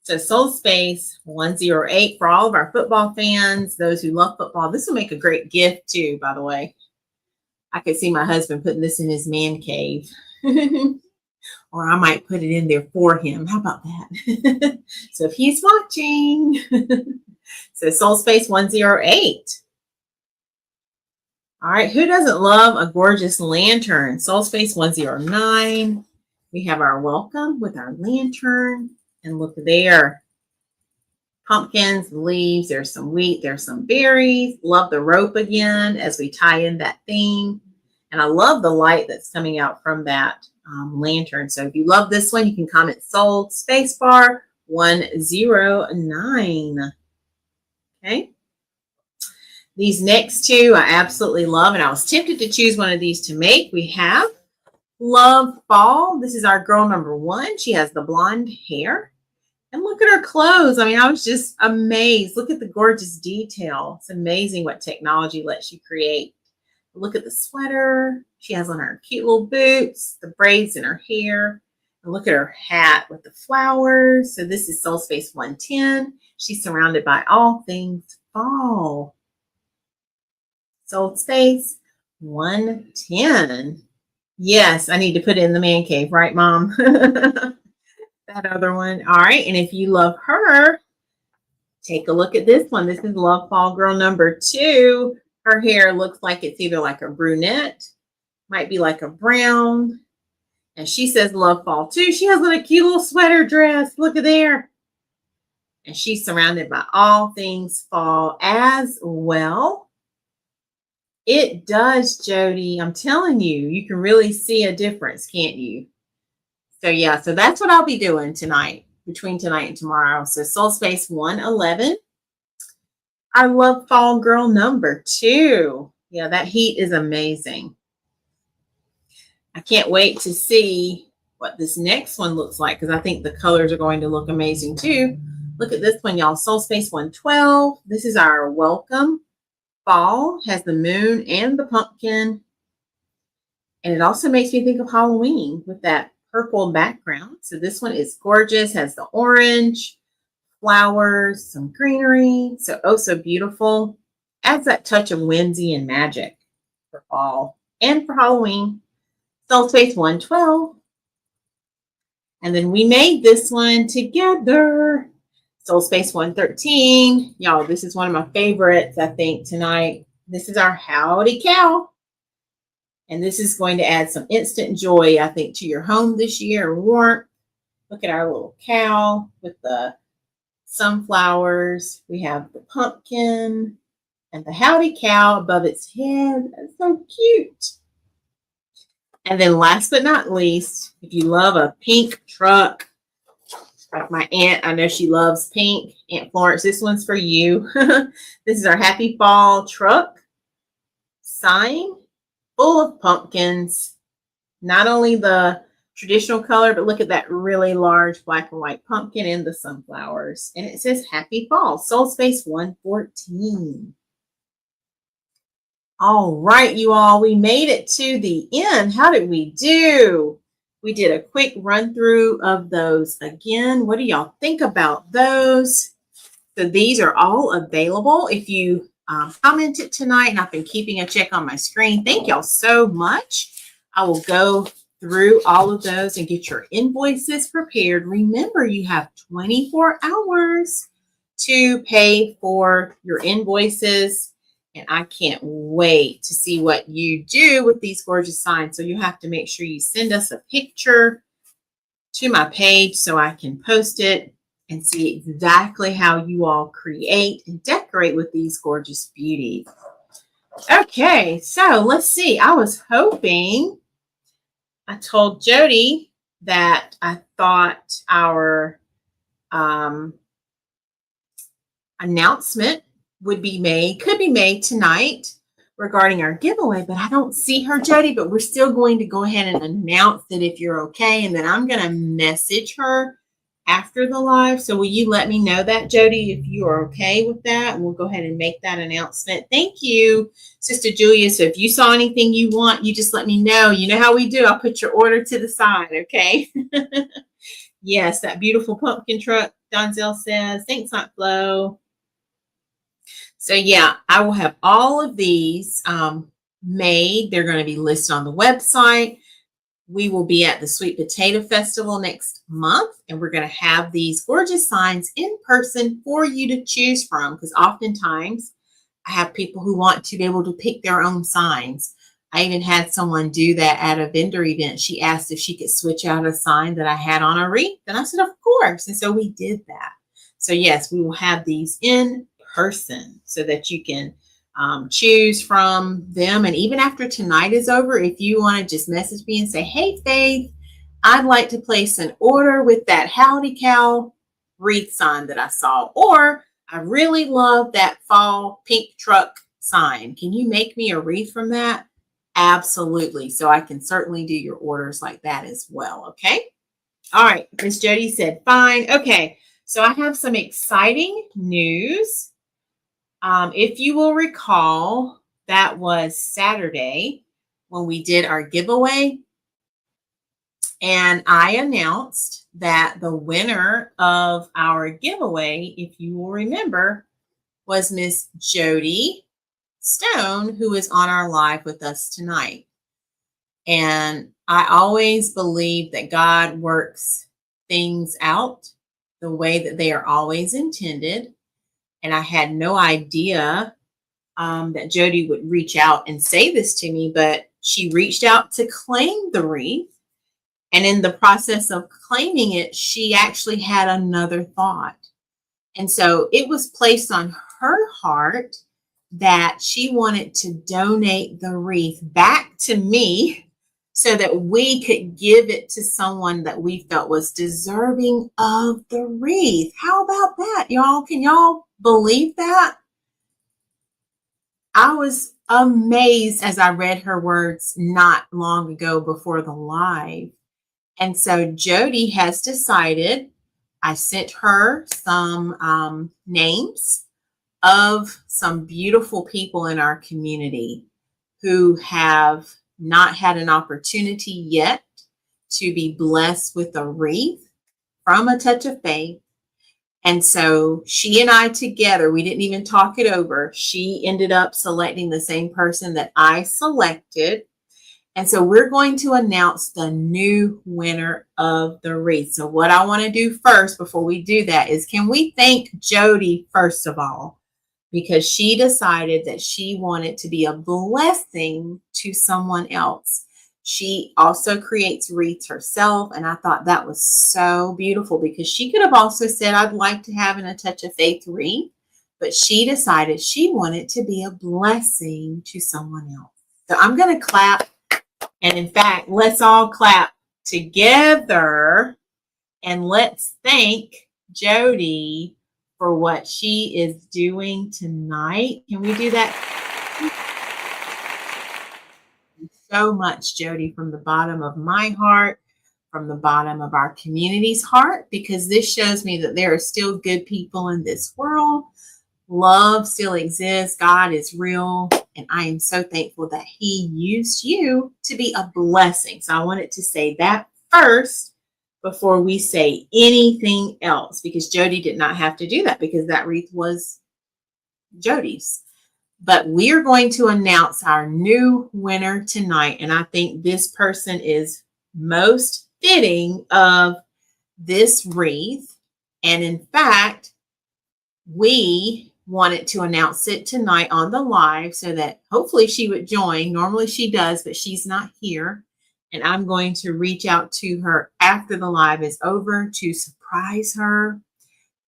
So Soul Space 108 for all of our football fans, those who love football. This will make a great gift too, by the way. I could see my husband putting this in his man cave. Or I might put it in there for him. How about that? So if he's watching, so Soul Space 108. All right, who doesn't love a gorgeous lantern? Soul Space 109. We have our welcome with our lantern. And look there. Pumpkins, leaves, there's some wheat, there's some berries. Love the rope again as we tie in that theme. And I love the light that's coming out from that lantern. So if you love this one, you can comment sold spacebar 109. Okay. These next two I absolutely love, and I was tempted to choose one of these to make. We have Love Fall. This is our girl number 1. She has the blonde hair. And look at her clothes. I mean, I was just amazed. Look at the gorgeous detail. It's amazing what technology lets you create. Look at the sweater. She has on her cute little boots, the braids in her hair. And look at her hat with the flowers. So this is Soul Space 110. She's surrounded by all things fall. Soul Space 110. Yes, I need to put it in the man cave, right, Mom? That other one. All right. And if you love her, take a look at this one. This is Love Fall Girl number 2. Her hair looks like it's either like a brunette, might be like a brown. And she says Love Fall too. She has on a cute little sweater dress. Look at there. And she's surrounded by all things fall as well. It does, Jody. I'm telling you, you can really see a difference, can't you? So yeah, so that's what I'll be doing tonight, between tonight and tomorrow. So Soul Space 111. I love Fall Girl number 2. Yeah, that heat is amazing. I can't wait to see what this next one looks like because I think the colors are going to look amazing too. Look at this one, y'all. Soul Space 112. This is our welcome fall. Has the moon and the pumpkin. And it also makes me think of Halloween with that purple background. So this one is gorgeous. Has the orange, flowers, some greenery. So, oh, so beautiful. Adds that touch of whimsy and magic for fall and for Halloween. Soul Space 112. And then we made this one together. Soul Space 113. Y'all, this is one of my favorites, I think, tonight. This is our Howdy Cow. And this is going to add some instant joy, I think, to your home this year. Warmth. Look at our little cow with the sunflowers. We have the pumpkin and the Howdy Cow above its head. That's so cute. And then last but not least, if you love a pink truck, like my aunt, I know she loves pink. Aunt Florence, this one's for you. This is our Happy Fall truck sign full of pumpkins. Not only the traditional color, but look at that really large black and white pumpkin and the sunflowers. And it says Happy Fall, Soul Space 114. All right, you all, we made it to the end. How did we do? We did a quick run through of those again. What do y'all think about those? So these are all available. If you commented tonight, and I've been keeping a check on my screen, thank y'all so much. I will go through all of those and get your invoices prepared. Remember, you have 24 hours to pay for your invoices. And I can't wait to see what you do with these gorgeous signs. So you have to make sure you send us a picture to my page so I can post it and see exactly how you all create and decorate with these gorgeous beauties. Okay, so let's see. I was hoping, I told Jody that I thought our um, announcement could be made tonight regarding our giveaway, but I don't see her, Jody, but we're still going to go ahead and announce it if you're okay. And then I'm going to message her after the live. So will you let me know that, Jody, if you are okay with that? And we'll go ahead and make that announcement. Thank you, Sister Julia. So if you saw anything you want, you just let me know. You know how we do. I'll put your order to the side, okay? Yes, that beautiful pumpkin truck, Donzel says. Thanks, Aunt Flo. So yeah, I will have all of these made. They're going to be listed on the website. We will be at the Sweet Potato Festival next month, and we're going to have these gorgeous signs in person for you to choose from, because oftentimes I have people who want to be able to pick their own signs. I even had someone do that at a vendor event. She asked if she could switch out a sign that I had on a wreath, and I said, of course. And so we did that. So yes, we will have these in person so that you can choose from them. And even after tonight is over, if you want to just message me and say, hey, Faith, I'd like to place an order with that Howdy Cow wreath sign that I saw, or I really love that fall pink truck sign. Can you make me a wreath from that? Absolutely. So I can certainly do your orders like that as well. Okay. All right. Miss Jody said, fine. Okay. So I have some exciting news. If you will recall, that was Saturday when we did our giveaway. And I announced that the winner of our giveaway, if you will remember, was Miss Jody Stone, who is on our live with us tonight. And I always believe that God works things out the way that they are always intended. And I had no idea that Jody would reach out and say this to me, but she reached out to claim the wreath. And in the process of claiming it, she actually had another thought. And so it was placed on her heart that she wanted to donate the wreath back to me so that we could give it to someone that we felt was deserving of the wreath. How about that, y'all? Can y'all believe that? I was amazed as I read her words not long ago before the live. And so Jody has decided, I sent her some names of some beautiful people in our community who have not had an opportunity yet to be blessed with a wreath from A Touch of Faith. And so she and I together, we didn't even talk it over. She ended up selecting the same person that I selected. And so we're going to announce the new winner of the wreath. So what I want to do first before we do that is, can we thank Jody first of all? Because she decided that she wanted to be a blessing to someone else. She also creates wreaths herself, and I thought that was so beautiful, because she could have also said, I'd like to have A Touch of Faith wreath, but she decided she wanted to be a blessing to someone else. So I'm going to clap, and in fact, let's all clap together, and let's thank Jody for what she is doing tonight. Can we do that? So much, Jody, from the bottom of my heart, from the bottom of our community's heart, because this shows me that there are still good people in this world. Love still exists. God is real. And I am so thankful that he used you to be a blessing. So I wanted to say that first before we say anything else, because Jody did not have to do that, because that wreath was Jody's. But we are going to announce our new winner tonight. And I think this person is most fitting of this wreath. And in fact, we wanted to announce it tonight on the live so that hopefully she would join. Normally she does, but she's not here. And I'm going to reach out to her after the live is over to surprise her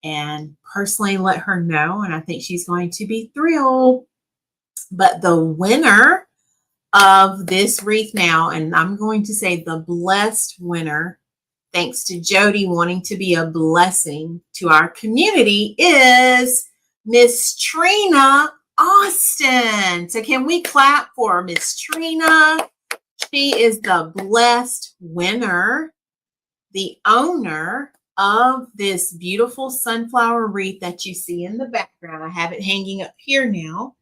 and personally let her know. And I think she's going to be thrilled. But the winner of this wreath now, and I'm going to say the blessed winner, thanks to Jody wanting to be a blessing to our community, is Miss Trina Austin. So can we clap for Miss Trina? She is the blessed winner, the owner of this beautiful sunflower wreath that you see in the background. I have it hanging up here now.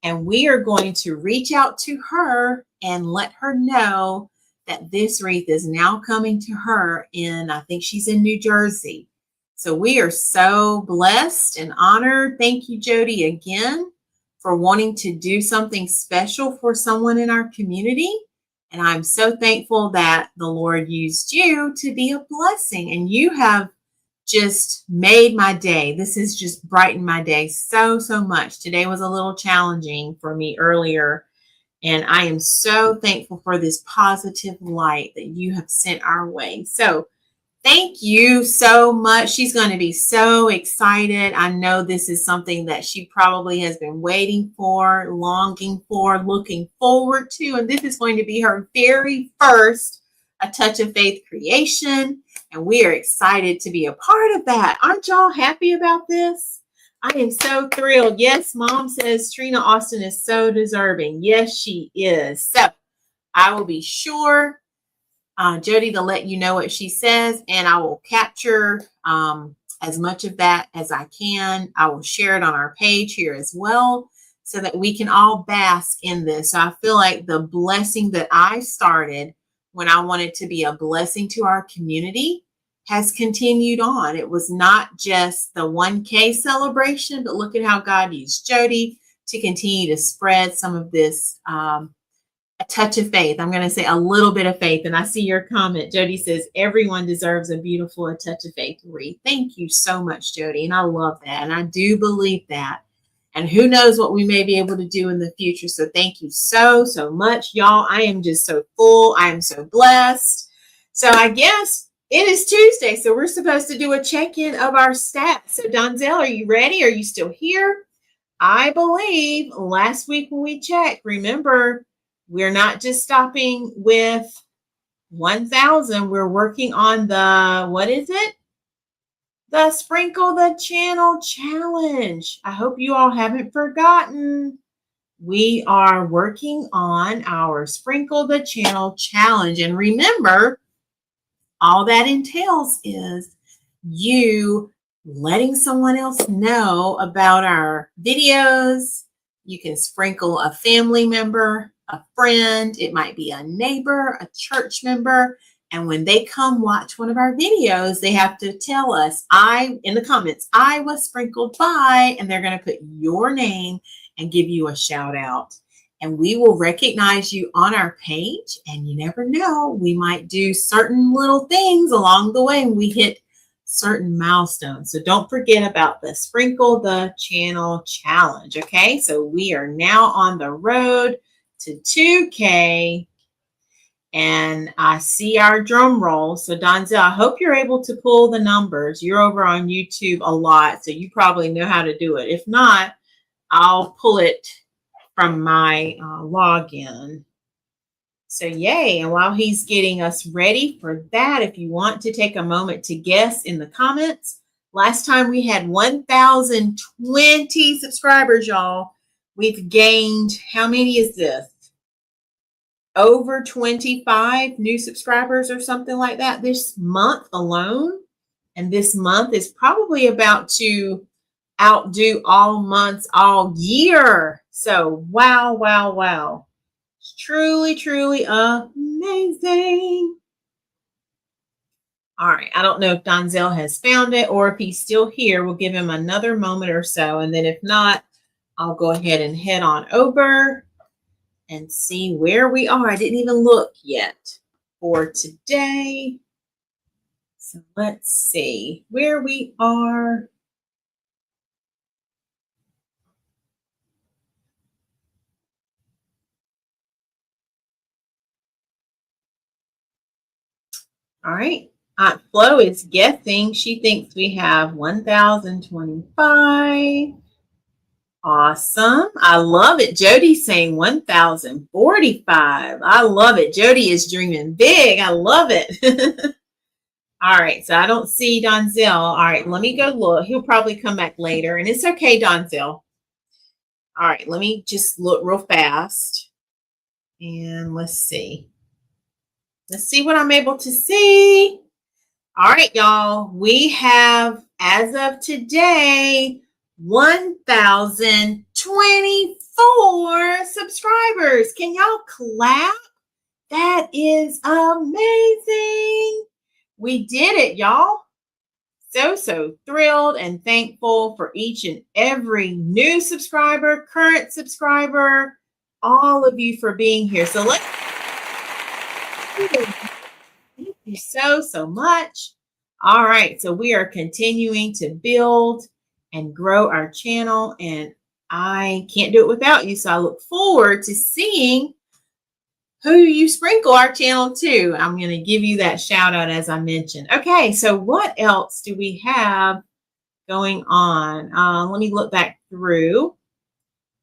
And we are going to reach out to her and let her know that this wreath is now coming to her in, I think she's in New Jersey. So we are so blessed and honored. Thank you, Jody, again for wanting to do something special for someone in our community. And I'm so thankful that the Lord used you to be a blessing. And you have just made my day. This has just brightened my day so much. Today was a little challenging for me earlier. And I am so thankful for this positive light that you have sent our way. So thank you so much. She's going to be so excited. I know this is something that she probably has been waiting for, longing for, looking forward to. And this is going to be her very first A Touch of Faith creation. And we are excited to be a part of that. Aren't y'all happy about this? I am so thrilled. Yes, Mom says Trina Austin is so deserving. Yes, she is. So I will be sure, Jody, to let you know what she says, and I will capture as much of that as I can. I will share it on our page here as well so that we can all bask in this. So I feel like the blessing that I started when I wanted to be a blessing to our community has continued on. It was not just the 1K celebration, but look at how God used Jody to continue to spread some of this A Touch of Faith. I'm going to say a little bit of faith. And I see your comment. Jody says, everyone deserves a beautiful A Touch of Faith wreath. Thank you so much, Jody. And I love that. And I do believe that. And who knows what we may be able to do in the future. So thank you so much, y'all. I am just so full. I am so blessed. So I guess it is Tuesday. So we're supposed to do a check-in of our stats. So Donzel, are you ready? Are you still here? I believe last week when we checked, remember, we're not just stopping with 1,000. We're working on the, what is it? The Sprinkle the Channel Challenge. I hope you all haven't forgotten. We are working on our Sprinkle the Channel Challenge. And remember, all that entails is you letting someone else know about our videos. You can sprinkle a family member, a friend. It might be a neighbor, a church member. And when they come watch one of our videos, they have to tell us, in the comments, I was sprinkled by, and they're going to put your name and give you a shout out. And we will recognize you on our page. And you never know, we might do certain little things along the way and we hit certain milestones. So don't forget about the Sprinkle the Channel Challenge. Okay, so we are now on the road to 2K. And I see our drum roll. So Donzel, I hope you're able to pull the numbers. You're over on YouTube a lot, so you probably know how to do it. If not, I'll pull it from my login. So yay. And while he's getting us ready for that, if you want to take a moment to guess in the comments, last time we had 1,020 subscribers, y'all. We've gained, how many is this? Over 25 new subscribers or something like that this month alone. And this month is probably about to outdo all months all year. So wow. It's truly amazing. All right. I don't know if Donzel has found it or if he's still here. We'll give him another moment or so. And then if not, I'll go ahead and head on over and see where we are. I didn't even look yet for today. So let's see where we are. All right. Aunt Flo is guessing. She thinks we have 1,025. Awesome. I love it. Jody's saying 1,045. I love it. Jody is dreaming big. I love it. All right, so I don't see Donzel. All right, let me go look. He'll probably come back later, and it's okay, Donzel. All right, let me just look real fast, and let's see. Let's see what I'm able to see. All right, y'all. We have, as of today, 1,024 subscribers. Can y'all clap? That is amazing. We did it, y'all. So thrilled and thankful for each and every new subscriber, current subscriber, all of you for being here. So let's thank you so much. All right, so we are continuing to build and grow our channel, and I can't do it without you. So I look forward to seeing who you sprinkle our channel to. I'm going to give you that shout out as I mentioned. Okay, so what else do we have going on? Let me look back through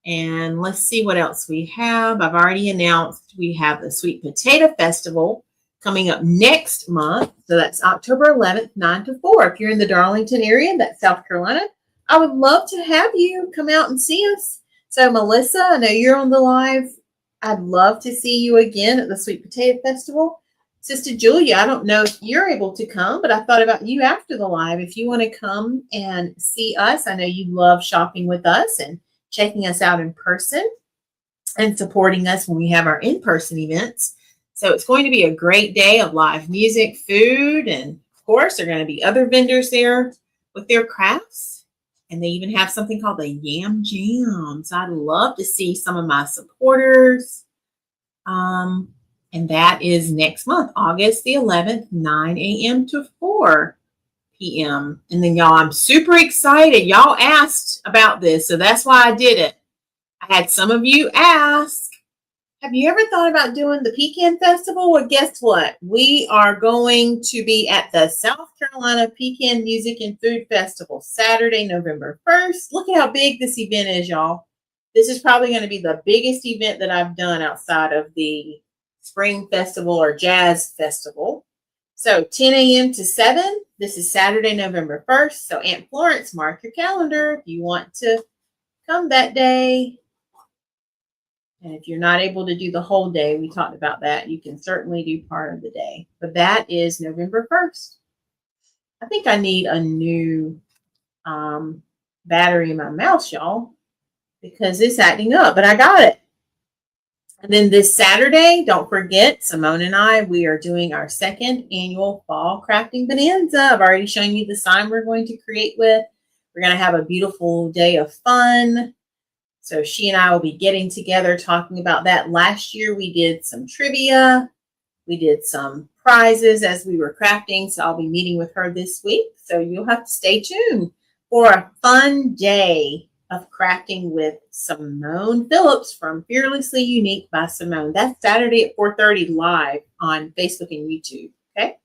and let's see what else we have. I've already announced we have the Sweet Potato Festival coming up next month. So that's October 11th, 9 to 4. If you're in the Darlington area, that's South Carolina, I would love to have you come out and see us. So Melissa, I know you're on the live. I'd love to see you again at the Sweet Potato Festival. Sister Julia, I don't know if you're able to come, but I thought about you after the live. If you want to come and see us, I know you love shopping with us and checking us out in person and supporting us when we have our in-person events. So it's going to be a great day of live music, food, and of course, there are going to be other vendors there with their crafts. And they even have something called the Yam Jam. So I'd love to see some of my supporters. And that is next month, August the 11th, 9 a.m. to 4 p.m. And then y'all, I'm super excited. Y'all asked about this, so that's why I did it. I had some of you ask, have you ever thought about doing the Pecan Festival? Well, guess what? We are going to be at the South Carolina Pecan Music and Food Festival, Saturday, November 1st. Look at how big this event is, y'all. This is probably going to be the biggest event that I've done outside of the Spring Festival or Jazz Festival. So 10 a.m. to 7. This is Saturday, November 1st. So Aunt Florence, mark your calendar if you want to come that day. And if you're not able to do the whole day, we talked about that. You can certainly do part of the day. But that is November 1st. I think I need a new battery in my mouse, y'all, because it's acting up. But I got it. And then this Saturday, don't forget, Simone and I, we are doing our second annual Fall Crafting Bonanza. I've already shown you the sign we're going to create with. We're going to have a beautiful day of fun. So she and I will be getting together talking about that. Last year, we did some trivia. We did some prizes as we were crafting. So I'll be meeting with her this week. So you'll have to stay tuned for a fun day of crafting with Simone Phillips from Fearlessly Unique by Simone. That's Saturday at 4:30 live on Facebook and YouTube. Okay.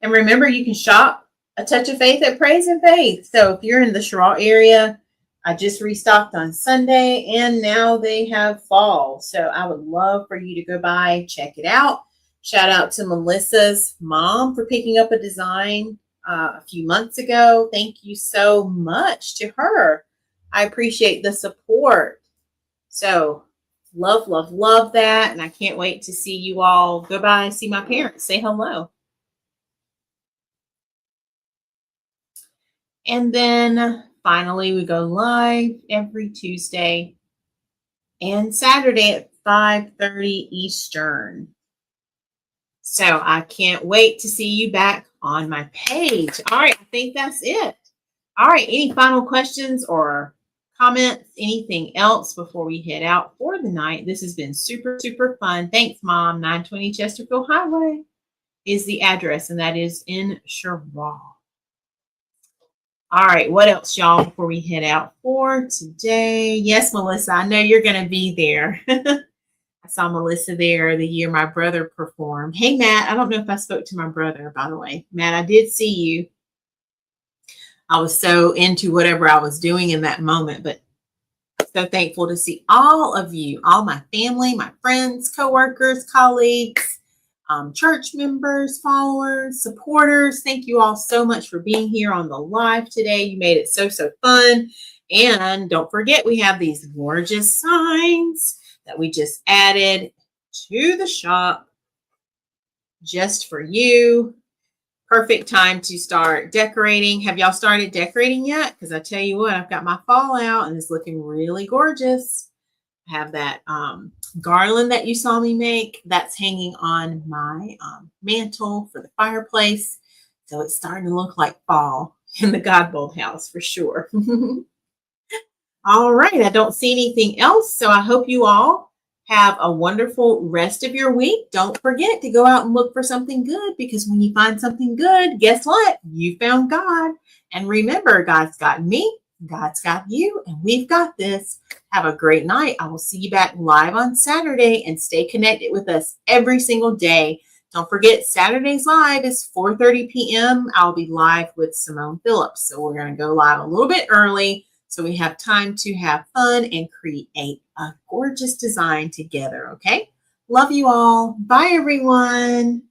And remember, you can shop A Touch of Faith at Praise and Faith. So if you're in the Sherrall area, I just restocked on Sunday and now they have fall. So I would love for you to go by, check it out. Shout out to Melissa's mom for picking up a design a few months ago. Thank you so much to her. I appreciate the support. So love, love, love that. And I can't wait to see you all go by and see my parents. Say hello. And then finally, we go live every Tuesday and Saturday at 5:30 Eastern. So I can't wait to see you back on my page. All right, I think that's it. All right, any final questions or comments, anything else before we head out for the night? This has been super, super fun. Thanks, Mom. 920 Chesterfield Highway is the address, and that is in Sherrall. All right, what else, y'all, before we head out for today? Yes, Melissa, I know you're going to be there. I saw Melissa there the year my brother performed. Hey, Matt, I don't know if I spoke to my brother, by the way. Matt, I did see you. I was so into whatever I was doing in that moment, but so thankful to see all of you, all my family, my friends, coworkers, colleagues. church members, followers, supporters. Thank you all so much for being here on the live today. You made it so, so fun. And don't forget, we have these gorgeous signs that we just added to the shop just for you. Perfect time to start decorating. Have y'all started decorating yet? Because I tell you what, I've got my fall out and it's looking really gorgeous. I have that garland that you saw me make. That's hanging on my mantle for the fireplace. So it's starting to look like fall in the Godbold house for sure. All right, I don't see anything else. So I hope you all have a wonderful rest of your week. Don't forget to go out and look for something good, because when you find something good, guess what? You found God. And remember, God's got me, God's got you, and we've got this. Have a great night. I will see you back live on Saturday, and stay connected with us every single day. Don't forget, Saturday's live is 4:30 p.m. I'll be live with Simone Phillips. So we're going to go live a little bit early so we have time to have fun and create a gorgeous design together, okay? Love you all. Bye, everyone.